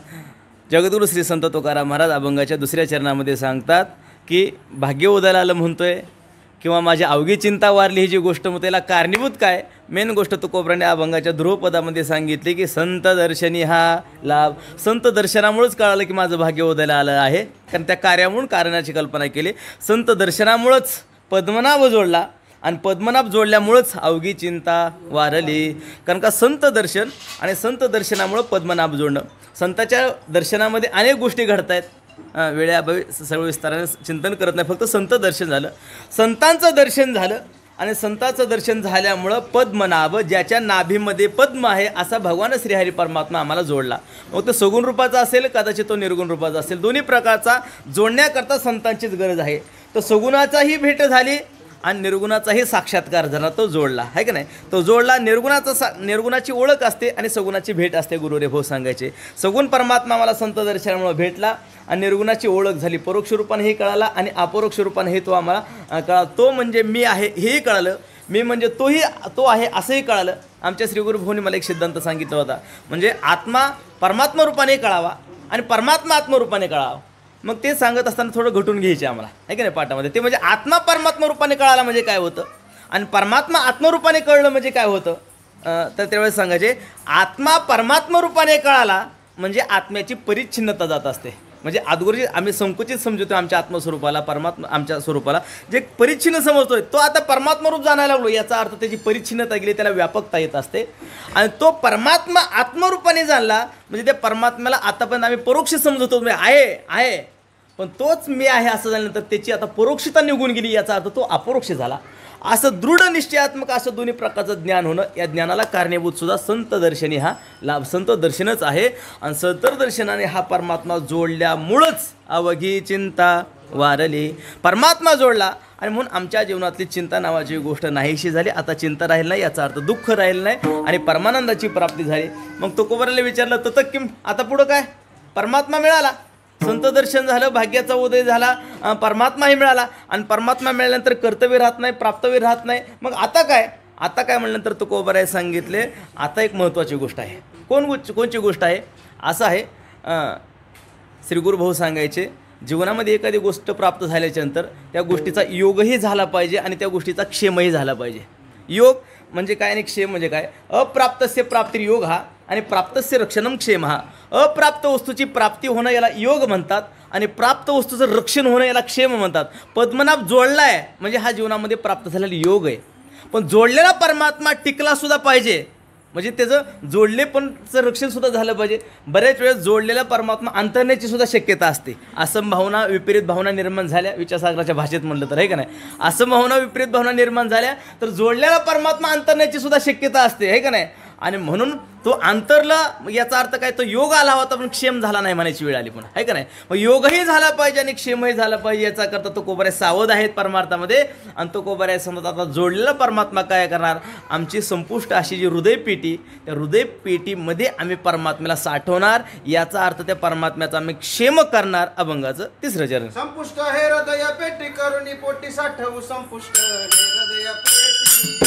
जगद्गुरु श्री संत तुकाराम महाराज अभंगाच्या दुसऱ्या चरणामध्ये सांगतात की भाग्य उदयाला आलं म्हणतोय किंवा माझी अवघी चिंता वारली ही जी गोष्ट मग त्याला कारणीभूत काय. मेन गोष्ट तुकोबराने अभंगाच्या ध्रुवपदामध्ये सांगितली की संत दर्शनी हा लाभ. संत दर्शनामुळेच कळालं की माझं भाग्य उदयाला आलं आहे, कारण त्या कार्यामुळं कारणाची कल्पना केली. संत दर्शनामुळंच पद्मनाभ जोडला आणि पद्मनाभ जोडल्यामुळंच अवघी चिंता वारली. कारण का संत दर्शन आणि संत दर्शनामुळं पद्मनाभ जोडणं. संताच्या दर्शनामध्ये अनेक गोष्टी घडत आहेत, वेळेअभावी सर्व विस्ताराने चिंतन करत नाही. फक्त संत दर्शन झालं, संतांचं दर्शन झालं आणि संतांचं दर्शन झाल्यामुळं पद्मनाभ ज्याच्या नाभीमध्ये पद्म आहे असा भगवान श्रीहरी परमात्मा आम्हाला जोडला. मग तो सगुण रूपाचा असेल कदाचित तो निर्गुण रूपाचा असेल, दोन्ही प्रकारचा जोडण्याकरता संतांचीच गरज आहे. तो सगुणाचाही भेट झाली आणि निर्गुणाचाही साक्षात्कार झाला, तो जोडला आहे का नाही. तो जोडला. निर्गुणाची ओळख असते आणि सगुणाची भेट असते. गुरु रे भाऊ सांगायचे सगुण परमात्मा मला संत दर्शनामुळे भेटला आणि निर्गुणाची ओळख झाली. परोक्ष रूपाने हे कळाला आणि अपरोक्ष रूपाने हे तो आम्हाला कळाला. तो म्हणजे मी आहे हेही कळालं, मी म्हणजे तो आहे असंही कळालं. आमच्या श्री गुरु भाऊनी मला एक सिद्धांत सांगितला होता, म्हणजे आत्मा परमात्मा रूपाने कळावा आणि परमात्मा आत्मरूपाने कळावा. मग ते सांगत असताना थोडं घटून घ्यायचे आम्हाला आहे की नाही पाठामध्ये. ते म्हणजे आत्मा परमात्मा रूपाने कळाला म्हणजे काय होतं आणि परमात्मा आत्मरूपाने कळलं म्हणजे काय होतं. तर त्यावेळेस सांगायचे आत्मा परमात्मा रूपाने कळाला म्हणजे आत्म्याची परिच्छिन्नता जात असते. म्हणजे अगोदर आम्ही संकुचित समजतो आमच्या आत्मस्वरूपाला, परमात्मा आमच्या स्वरूपाला जे परिच्छिन्न समजतोय तो आता परमात्मा रूप जाणायला लागलो. याचा अर्थ त्याची परिच्छिन्नता गेली, त्याला व्यापकता येत असते. आणि तो परमात्मा आत्मरूपाने जाणला म्हणजे त्या परमात्म्याला आतापर्यंत आम्ही परोक्ष समजतो, आहे पण तोच मी आहे असं झाल्यानंतर त्याची आता परोक्षता निघून गेली, याचा अर्थ तो अपरोक्ष झाला. असं दृढ निश्चयात्मक असं दोन्ही प्रकारचं ज्ञान होणं, या ज्ञानाला कारणीभूत सुद्धा संत दर्शनी हा लाभ. संत दर्शनच आहे आणि संत दर्शनाने हा परमात्मा जोडल्यामुळंच अवघी चिंता वारली. परमात्मा जोडला आणि म्हणून आमच्या जीवनातली चिंता नावाची गोष्ट नाहीशी झाली. आता चिंता राहील नाही, याचा अर्थ दुःख राहील नाही आणि परमानंदाची प्राप्ती झाली. मग तुकोबाराला विचारलं तत किम, आता पुढं काय. परमात्मा मिळाला, संत दर्शन झालं, भाग्याचा उदय झाला, परमात्माही मिळाला आणि परमात्मा मिळाल्यानंतर कर्तव्य राहत नाही, प्राप्तव्य राहत नाही. मग आता काय म्हणल्यानंतर तुकोबाराय सांगितले आता एक महत्त्वाची गोष्ट आहे. कोणची गोष्ट आहे. असं आहे श्री गुरु भाऊ सांगायचे जीवनामध्ये एखादी गोष्ट प्राप्त झाल्याच्यानंतर त्या गोष्टीचा योगही झाला पाहिजे आणि त्या गोष्टीचा क्षेमही झाला पाहिजे. योग म्हणजे काय आणि क्षेम म्हणजे काय. अप्राप्तस्य प्राप्तिर्योग हा आणि प्राप्तस्य रक्षणम क्षेम हा. अप्राप्त वस्तूची प्राप्ती होणं याला योग म्हणतात आणि प्राप्त वस्तूचं रक्षण होणं याला क्षेम म्हणतात. पद्मनाभ जोडला आहे म्हणजे हा जीवनामध्ये प्राप्त झालेला योग आहे. पण जोडलेला परमात्मा टिकला सुद्धा पाहिजे, म्हणजे त्याचं जोडलेपणचं रक्षणसुद्धा झालं पाहिजे. बऱ्याच वेळेस जोडलेला परमात्मा अंतरण्याची सुद्धा शक्यता असते. असंभावना विपरीत भावना निर्माण झाल्या, विचारसागराच्या भाषेत म्हटलं तर आहे का नाही. असंभावना विपरीत भावना निर्माण झाल्या तर जोडलेला परमात्मा अंतरण्याची सुद्धा शक्यता असते आहे का नाही. आणि म्हणून तो अंतरला, याचा अर्थ काय, तो योग आला होता पण क्षेम झाला नाही म्हणायची वेळ आली पण आहे का नाही. मग योगही झाला पाहिजे आणि क्षेमही झाला पाहिजे. याचा करता तो कोबऱ्या सावध आहेत परमार्थामध्ये आणि तो कोबऱ्या समजा आता जोडलेला परमात्मा काय करणार, आमची संपुष्ट अशी जी हृदयपेटी, त्या हृदयपेटीमध्ये आम्ही परमात्म्याला साठवणार. याचा अर्थ त्या परमात्म्याचा आम्ही क्षेम करणार. अभंगाचं तिसरं चरण. संपुष्ट हे हृदय पेटी करुणी पोटी साठवू, संपुष्ट हे हृदय पेटी.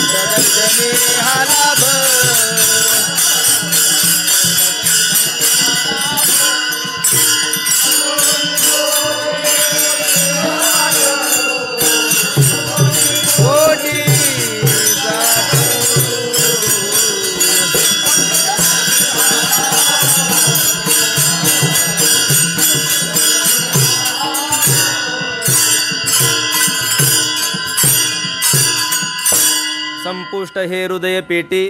प्रदक्षिणे हा लाभ कोटी संपुष्ट हे हृदय पेटी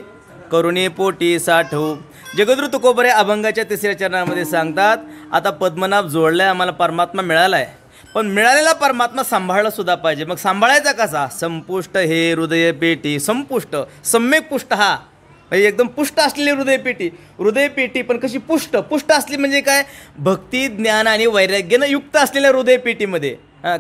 करुणे पोटी साठवू. जगद्गुरु तुकोबरे अभंगाच्या तिसऱ्या चरणामध्ये सांगतात, आता पद्मनाभ जोडलाय, आम्हाला परमात्मा मिळालाय, पण मिळालेला परमात्मा सांभाळला सुद्धा पाहिजे. मग सांभाळायचा कसा? संपुष्ट हे हृदय पेटी. संपुष्ट, सम्यक पुष्ट, हा म्हणजे एकदम पुष्ट असलेली हृदयपेटी. हृदयपेटी पण कशी पुष्ट? पुष्ट असली म्हणजे काय? भक्ती, ज्ञान आणि वैराग्यानं युक्त असलेल्या हृदयपेटीमध्ये,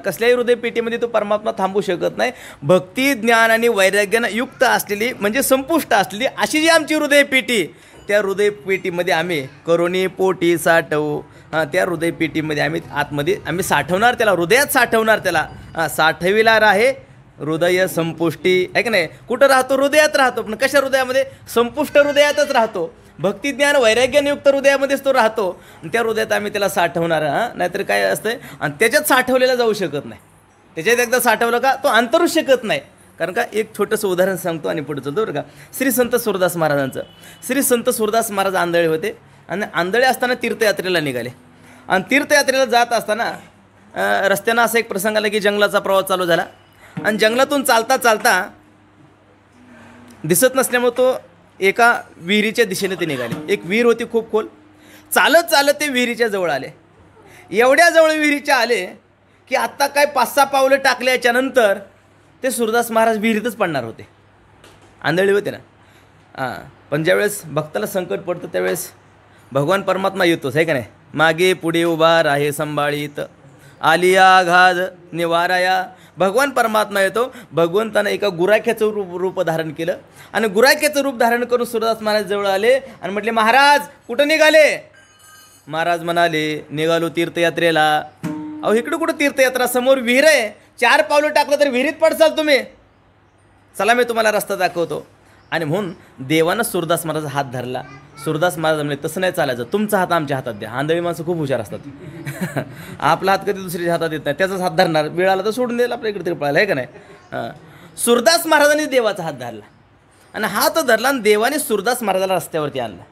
कसल्याही हृदयपेटीमध्ये तो परमात्मा थांबू शकत नाही. भक्ती, ज्ञान आणि वैराग्यानं युक्त असलेली म्हणजे संपुष्ट असलेली अशी जी आमची हृदयपेटी, त्या हृदयपेटीमध्ये आम्ही करुणे पोटी साठवू. त्या हृदयपेटीमध्ये आतमध्ये आम्ही साठवणार, त्याला हृदयात साठवणार, त्याला साठविणार आहे हृदय संपुष्टी. आहे की नाही? कुठं राहतो? हृदयात राहतो. पण कशा हृदयामध्ये? संपुष्ट हृदयातच राहतो. भक्ती, ज्ञान, वैराग्ययुक्त हृदयामध्येच तो राहतो. आणि त्या हृदयात आम्ही त्याला साठवणार. नाहीतर काय असतंय, आणि त्याच्यात साठवलेला जाऊ शकत नाही. त्याच्यात एकदा साठवलं का तो अंतरूच शकत नाही. कारण का एक छोटंसं उदाहरण सांगतो आणि पुढे चलतो बरं का. श्री संत सूरदास महाराजांचं. श्री संत सूरदास महाराज आंधळे होते आणि आंधळे असताना तीर्थयात्रेला निघाले. आणि तीर्थयात्रेला जात असताना रस्त्यानं असा एक प्रसंग आला की जंगलाचा प्रवास चालू झाला. आणि जंगलातून चालता चालता दिसत नसल्यामुळे तो एका विहिरीच्या दिशेने ते निघाले. एक विहीर होती खूप खोल. चालत चालत ते विहिरीच्या जवळ आले. एवढ्या जवळ विहिरीच्या आले की आत्ता काय 5-6 पावलं टाकल्याच्या नंतर ते सूरदास महाराज विहिरीतच पडणार होते. आंधळी होते ना. पण ज्यावेळेस भक्ताला संकट पडतं त्यावेळेस भगवान परमात्मा येतोच, आहे का नाही? मागे पुढे उभा राहे संभाळीत आलिया घाद निवाराया. भगवान परमात्मा येतो. भगवंतानं एका गुराख्याचं रूप धारण केलं आणि गुराख्याचं रूप धारण करून सूरदास महाराज जवळ आले आणि म्हटले, महाराज कुठं निघाले? महाराज म्हणाले, निघालो तीर्थयात्रेला. अहो इकडं कुठं तीर्थयात्रा? समोर विहीर आहे, 4 पावलं टाकलं तर विहिरीत पडसाल तुम्ही. चला मी तुम्हाला रस्ता दाखवतो. आणि म्हणून देवानं सूरदास महाराज हात धरला. सूरदास महाराज म्हणले, तसं नाही चालायचं, तुमचा हात आमच्या हातात द्या. आंधळी माणसं खूप हुशार असतात. आपला हात कधी दुसऱ्याच्या हातात येत नाही, त्याचाच हात धरणार. वेळ आला तर सोडून द्यायला आपल्या इकडे तरी पळायला, आहे का नाही? सूरदास महाराजांनी देवाचा हात धरला आणि हात धरला आणि देवाने सूरदास महाराजाला रस्त्यावरती आणला.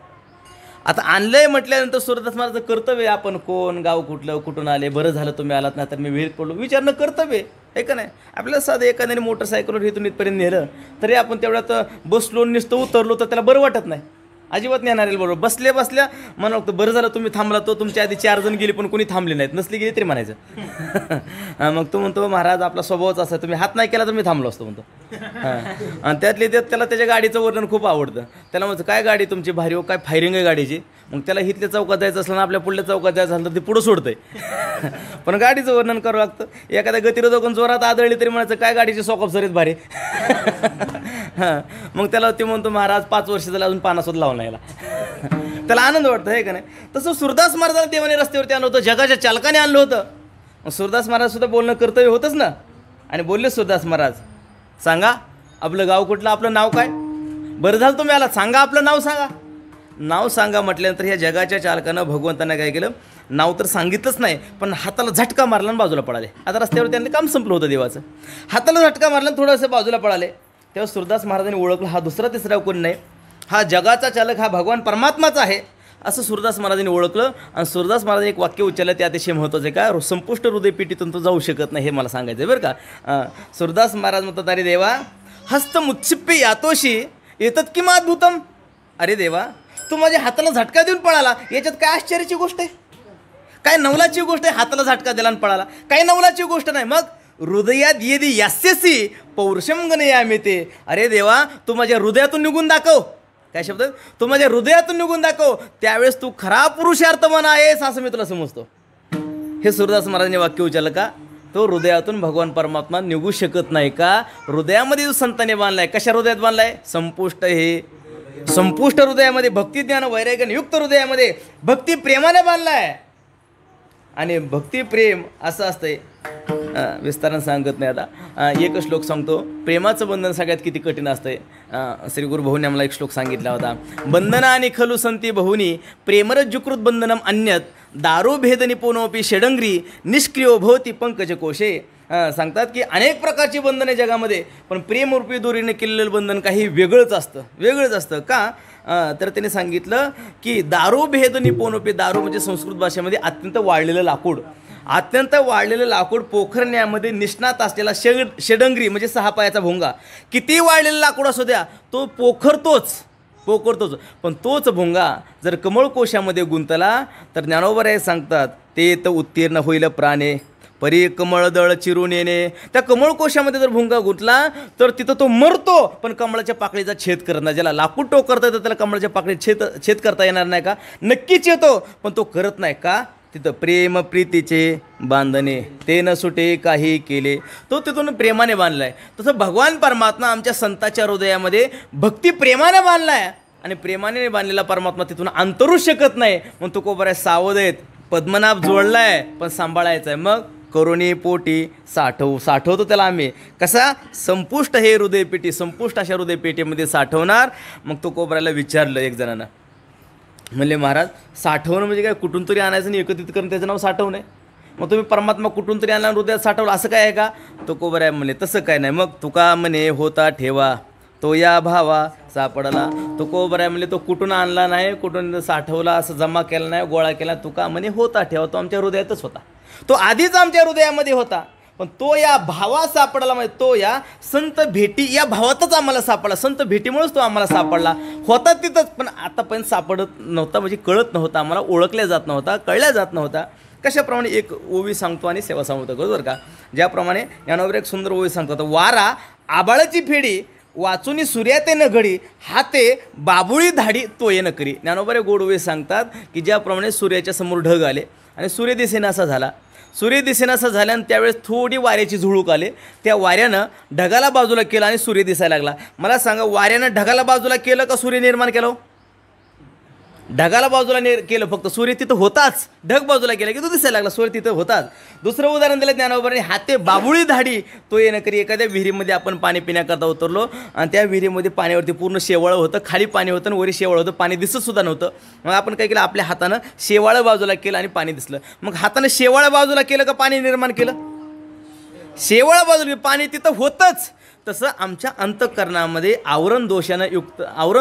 आता आणलंय म्हटल्यानंतर सूरदास महाराजाचं कर्तव्य, आपण कोण, गाव कुठलं, कुठून आले, बरं झालं तुम्ही आलात, नाही तर मी विहिरीत पडलो, विचारणं कर्तव्य आहे का नाही? आपल्याला साधं एखाद्याने मोटरसायकलवर इथून इथपर्यंत नेलं तरी आपण तेवढ्यात बसलो नुसतं उतरलो तर त्याला बरं वाटत नाही, अजिबात नेणार बरोबर. बसल्या बसल्या म्हणा लागतं, बरं झालं तुम्ही थांबला, तो तुमच्या आधी 4 जण गेली पण कोणी थांबले नाहीत, नसली गेली तरी म्हणायचं. मग तो म्हणतो, महाराज आपला स्वभावच असा, तुम्ही हात नाही केला तर मी थांबलो असतो म्हणतो. आणि त्यातले त्याला त्याच्या गाडीचं वर्णन खूप आवडतं. त्याला म्हणतो, काय गाडी तुमची भारी हो, काय फायरिंग आहे गाडीची. मग त्याला इथल्या चौकात जायचं असलं ना आपल्या पुढल्या चौकात जायचं असलं तर ते पुढं सोडतंय. पण गाडीचं वर्णन करावं लागतं. एखाद्या गतिरोधकून जोरात आदळली तरी म्हणायचं, काय गाडीची सॉकअप सरीत भारी. मग त्याला ते म्हणतो, महाराज 5 वर्ष झालं अजून पानासुद्धा लावून यायला. त्याला आनंद वाटतो, आहे का नाही? तसं सूरदास महाराजांना देवाने रस्त्यावरती आणलं होतं, जगाच्या चालकाने आणलं होतं. मग सूरदास महाराज सुद्धा बोलणं कर्तव्य होतंच ना. आणि बोलले सूरदास महाराज, सांगा आपलं गाव कुठलं, आपलं नाव काय? बरं झालं तुम्ही आला, सांगा आपलं नाव सांगा. नाव सांगा म्हटल्यानंतर ह्या जगाच्या चालकानं भगवंतांना काय केलं, नाव तर सांगितलंच नाही पण हाताला झटका मारला आणि बाजूला पळाले. आता रस्त्यावर त्यांनी काम संपलं होतं देवाचं. हाताला झटका मारला आणि थोडंसं बाजूला पळाले. तेव्हा सूरदास महाराजांनी ओळखलं, हा दुसरा तिसरा कोणी नाही, हा जगाचा चालक हा भगवान परमात्माच आहे, असं सूरदास महाराजांनी ओळखलं. आणि सूरदास महाराजांनी एक वाक्य उच्चारलं, ते अतिशय महत्त्वाचं आहे. का संपुष्ट हृदयपेटीतून तो जाऊ शकत नाही, हे मला सांगायचं आहे बरं का. सूरदास महाराज म्हणतात, अरे देवा हस्तमुच्छिप्पे यातोशी येतात किंवा अद्भुतम. अरे देवा तू माझ्या हाताला झटका देऊन पळाला, याच्यात काय आश्चर्याची गोष्ट आहे, काय नवलाची गोष्ट आहे? हाताला झटका दिला आणि पळाला, काही नवलाची गोष्ट नाही. मग हृदयात येदी यास्यसी पौरुषम गणयामी ते. अरे देवा तू माझ्या हृदयातून निघून दाखव. काय शब्द? तू माझ्या हृदयातून निघून दाखव, त्यावेळेस तू खरा पुरुषार्थमन आहेस असं मी तुला समजतो. हे सूरदास महाराजांनी वाक्य उच्चारलं का? तो हृदयातून भगवान परमात्मा निघू शकत नाही का? हृदयामध्ये जो संतांनी बांधलाय, कशा हृदयात बांधलाय? संपुष्ट हे संपुष्ट हृदयामध्ये भक्ती ज्ञान वैराग्याने युक्त हृदयामध्ये भक्ती प्रेमाने बांधलाय. आणि भक्ती प्रेम असं असतंय, विस्तारानं सांगत नाही आता, एक श्लोक सांगतो. प्रेमाचं बंधन सगळ्यात किती कठीण असतंय. श्री गुरु भाऊने आम्हाला एक श्लोक सांगितला होता. बंधना आणि खलु संती बहुनी प्रेमरज्जुकृत बंधनम अन्यत दारू भेद निपुणोपी षडंगरी निष्क्रियो भवती पंकज कोशे. सांगतात की अनेक प्रकारची बंधने जगामध्ये, पण प्रेमरूपी दोरीने केलेलं बंधन काही वेगळंच असतं. का तर त्याने सांगितलं की दारू भेद निपुणोपी, दारू म्हणजे संस्कृत भाषेमध्ये अत्यंत वाळलेलं लाकूड पोखरण्यामध्ये निष्णात असलेला षडंगरी म्हणजे 6 पायाचा भोंगा. किती वाळलेलं लाकूड असू द्या, तो पोखरतोच. पण तोच भोंगा जर कमळकोशामध्ये गुंतला तर ज्ञानोबराय सांगतात ते तर उत्तीर्ण होईल प्राणे परी कमळदळ चिरून येणे. त्या कमळकोशामध्ये जर भुंगा गुंतला तर तिथं तो मरतो, पण कमळाच्या पाकळीचा छेद करत नाही. ज्याला लाकूड टोक करता येतं त्याला कमळाच्या पाकळीत छेद करता येणार नाही का? नक्कीच येतो, पण तो करत नाही. का? तिथं प्रेम प्रीतीचे बांधणे ते न सुटे काही केले, तो तिथून प्रेमाने बांधलाय. तसं भगवान परमात्मा आमच्या संताच्या हृदयामध्ये भक्ती प्रेमाने बांधलाय, आणि प्रेमाने बांधलेला परमात्मा तिथून अंतरू शकत नाही. मग तो कोबरा सावध आहेत, पद्मनाभ जोडलाय पण सांभाळायचा आहे. मग करुणी पोटी साठवतो त्याला आम्ही. कसा? संपुष्ट हे हृदयपेटी, संपुष्ट अशा हृदयपेटीमध्ये साठवणार. मग तो कोबऱ्याला विचारलं एक जणांना, म्हणले महाराज साठवणं म्हणजे काय? कुठून तरी आणायचं आणि एकत्रित करून त्याचं नाव साठवणं आहे. मग तुम्ही परमात्मा कुठून तरी आणला हृदयात साठवलं असं काय आहे का? तो कोबऱ्या म्हणले तसं काय नाही. मग तुका म्हणे होता ठेवा तो या भावा सापडला. तो कोबऱ्या म्हणले तो कुठून आणला नाही, कुठून साठवला, असं जमा केला नाही, गोळा केला. तुका म्हणे होता ठेवा, तो आमच्या हृदयातच होता, तो आधीच आमच्या हृदयामध्ये होता. पण तो या भावा सापडला, म्हणजे तो या संत भेटी या भावातच आम्हाला सापडला. संत भेटीमुळेच तो आम्हाला सापडला. होता तिथंच, पण आतापर्यंत सापडत नव्हता, म्हणजे कळत नव्हता आम्हाला, ओळखल्या जात नव्हता, कळल्या जात नव्हता. कशाप्रमाणे एक ओवी सांगतो आणि सेवा सांगतो बरोबर का? ज्याप्रमाणे यानवर एक सुंदर ओवी सांगतो. वारा आबाळाची फेडी वाचूनी सूर्या ते न घडी हाते बाबुळी धाडी तो ये न करी. ज्ञानोबा गोड ओवी सांगतात की ज्याप्रमाणे सूर्याच्या समोर ढग आले आणि सूर्य दिसेनासा झाला. सूर्य दिसेनासा झाल्यानं त्यावेळेस थोडी वाऱ्याची झुळूक आले. त्या वाऱ्यानं ढगाला बाजूला केलं आणि सूर्य दिसायला लागला. मला सांगा, वाऱ्यानं ढगाला बाजूला केलं का सूर्य निर्माण केलं? ढगाला बाजूला केलं, फक्त सूर्य तिथं होताच. ढग बाजूला केला की तो दिसायला लागला, सूर्य तिथं होताच. दुसरं उदाहरण दिलं ज्ञानोबाने, हाते बाबुळी धाडी तो येणं करी. एखाद्या विहिरीमध्ये आपण पाणी पिण्याकरता उतरलो आणि त्या विहिरीमध्ये पाण्यावरती पूर्ण शेवाळं होतं, खाली पाणी होतं आणि वरी शेवाळं होतं, पाणी दिसत सुद्धा नव्हतं. मग आपण काय केलं, आपल्या हातानं शेवाळं बाजूला केलं आणि पाणी दिसलं. मग हातानं शेवाळं बाजूला केलं का पाणी निर्माण केलं? शेवाळं बाजूला, पाणी तिथं होतंच. तसं आमच्या अंतःकरणामध्ये आवरण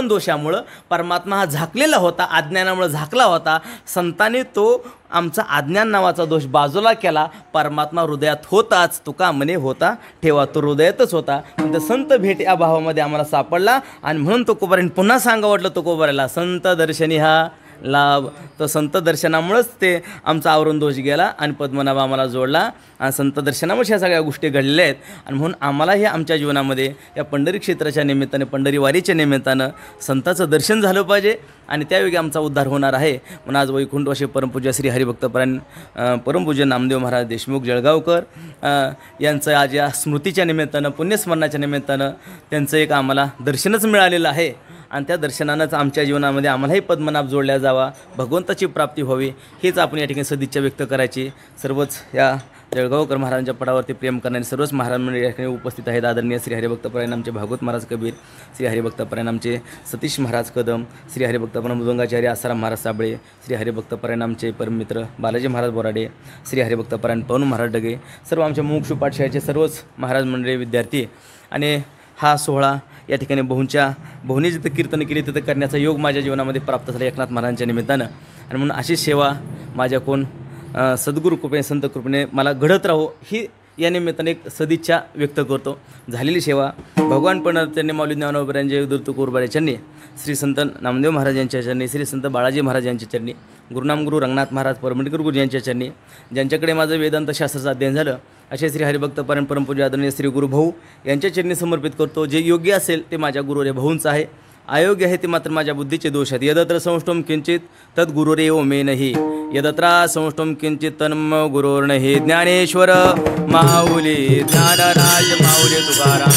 दोषामुळं परमात्मा हा झाकलेला होता, अज्ञानामुळे झाकला होता. संतांनी तो आमचा अज्ञान नावाचा दोष बाजूला केला. परमात्मा हृदयात होताच. तुका म्हणे होता ठेवा, तो हृदयातच होता. पण संत भेट या भावामध्ये आम्हाला सापडला. आणि म्हणून तो कोबऱ्याने पुन्हा सांगा वाटलं तो कोबऱ्याला, संत दर्शनी हा लाभ. तर संत दर्शनामुळंच ते आमचा आवरण दोष गेला आणि पद्मनाभ आम्हाला जोडला. आणि संत दर्शनामुळे ह्या सगळ्या गोष्टी घडलेल्या आहेत. आणि म्हणून आम्हाला हे आमच्या जीवनामध्ये या पंढरी क्षेत्राच्या निमित्ताने, पंढरी वारीच्या निमित्तानं संताचं दर्शन झालं पाहिजे आणि त्यावेळी आमचा उद्धार होणार आहे. म्हणून आज वैकुंठवासी परमपूज्य श्री हरिभक्तपरायण परमपूज्य नामदेव महाराज देशमुख जळगावकर यांचं आज या स्मृतीच्या निमित्तानं, पुण्यस्मरणाच्या निमित्तानं त्यांचं एक आम्हाला दर्शनच मिळालेलं आहे. आणि त्या दर्शनानंच आमच्या जीवनामध्ये आम्हालाही पद्मनाभ जोडल्या जावा, भगवंताची प्राप्ती व्हावी, हेच आपण या ठिकाणी सदिच्छा व्यक्त करायची. सर्वच या जळगावकर महाराजांच्या पडावरती प्रेम करणारे सर्वच महाराज मंडळी या ठिकाणी उपस्थित आहेत. आदरणीय श्री हरिभक्तपरायण आमचे भागवत महाराज कबीर, श्री हरिभक्तपरायण आमचे सतीश महाराज कदम, श्री हरिभक्तपरायण मृदंगाचार्य आसाराम महाराज साबळे, श्री हरिभक्तपरायण आमचे परममित्र बालाजी महाराज बोराडे, श्री हरिभक्तपरायण पवन महाराज डगे, सर्व आमच्या मोक्ष पाठशाळेचे सर्वच महाराज मंडळी विद्यार्थी. आणि हा सोहळा या ठिकाणी बहुनी जिथं कीर्तन केली तिथं करण्याचा योग माझ्या जीवनामध्ये प्राप्त झाला एकनाथ महाराजांच्या निमित्तानं. आणि म्हणून अशी सेवा माझ्या सद्गुरू कृपेने, संत कृपेने मला घडत राहो, ही या निमित्ताने एक सदिच्छा व्यक्त करतो. झालेली सेवा भगवान पंढरपूरचे माऊली ज्ञानोबरांचे दुर्त कुरबारे चरणी, श्री संत नामदेव महाराज यांच्या चरणी, श्री संत बाळाजी महाराज यांच्या चरणी, गुरुनामगुरू रंगनाथ महाराज परमडकर गुरु यांच्या चरणी, ज्यांच्याकडे माझं वेदांत शास्त्राचं अध्ययन झालं असे श्री हरिभक्तपरायण परमपूज्य आदरणीय श्री गुरुभाऊ यांच्या चरणी समर्पित करतो. जे योग्य असेल ते माझ्या गुरुरे भाऊंचं आहे, अयोग्य आहे ते मात्र माझ्या बुद्धीचे दोष आहेत. यदत्र संष्टोम किंचित तद गुरुरे ओमे नाही, यदत्रा संष्टोम किंचित तन्म गुरोर नाही. ज्ञानेश्वर माऊली ज्ञानराज माऊली तुकाराम,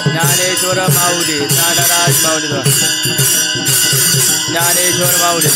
ज्ञानेश्वर ज्ञानेश्वर माऊली नाडराज माऊली ज्ञानेश्वर माऊली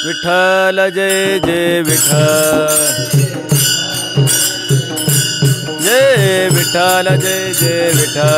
विठ्ठल जय जय विठ्ठल, जय विठ्ठल जय जय विठ्ठल.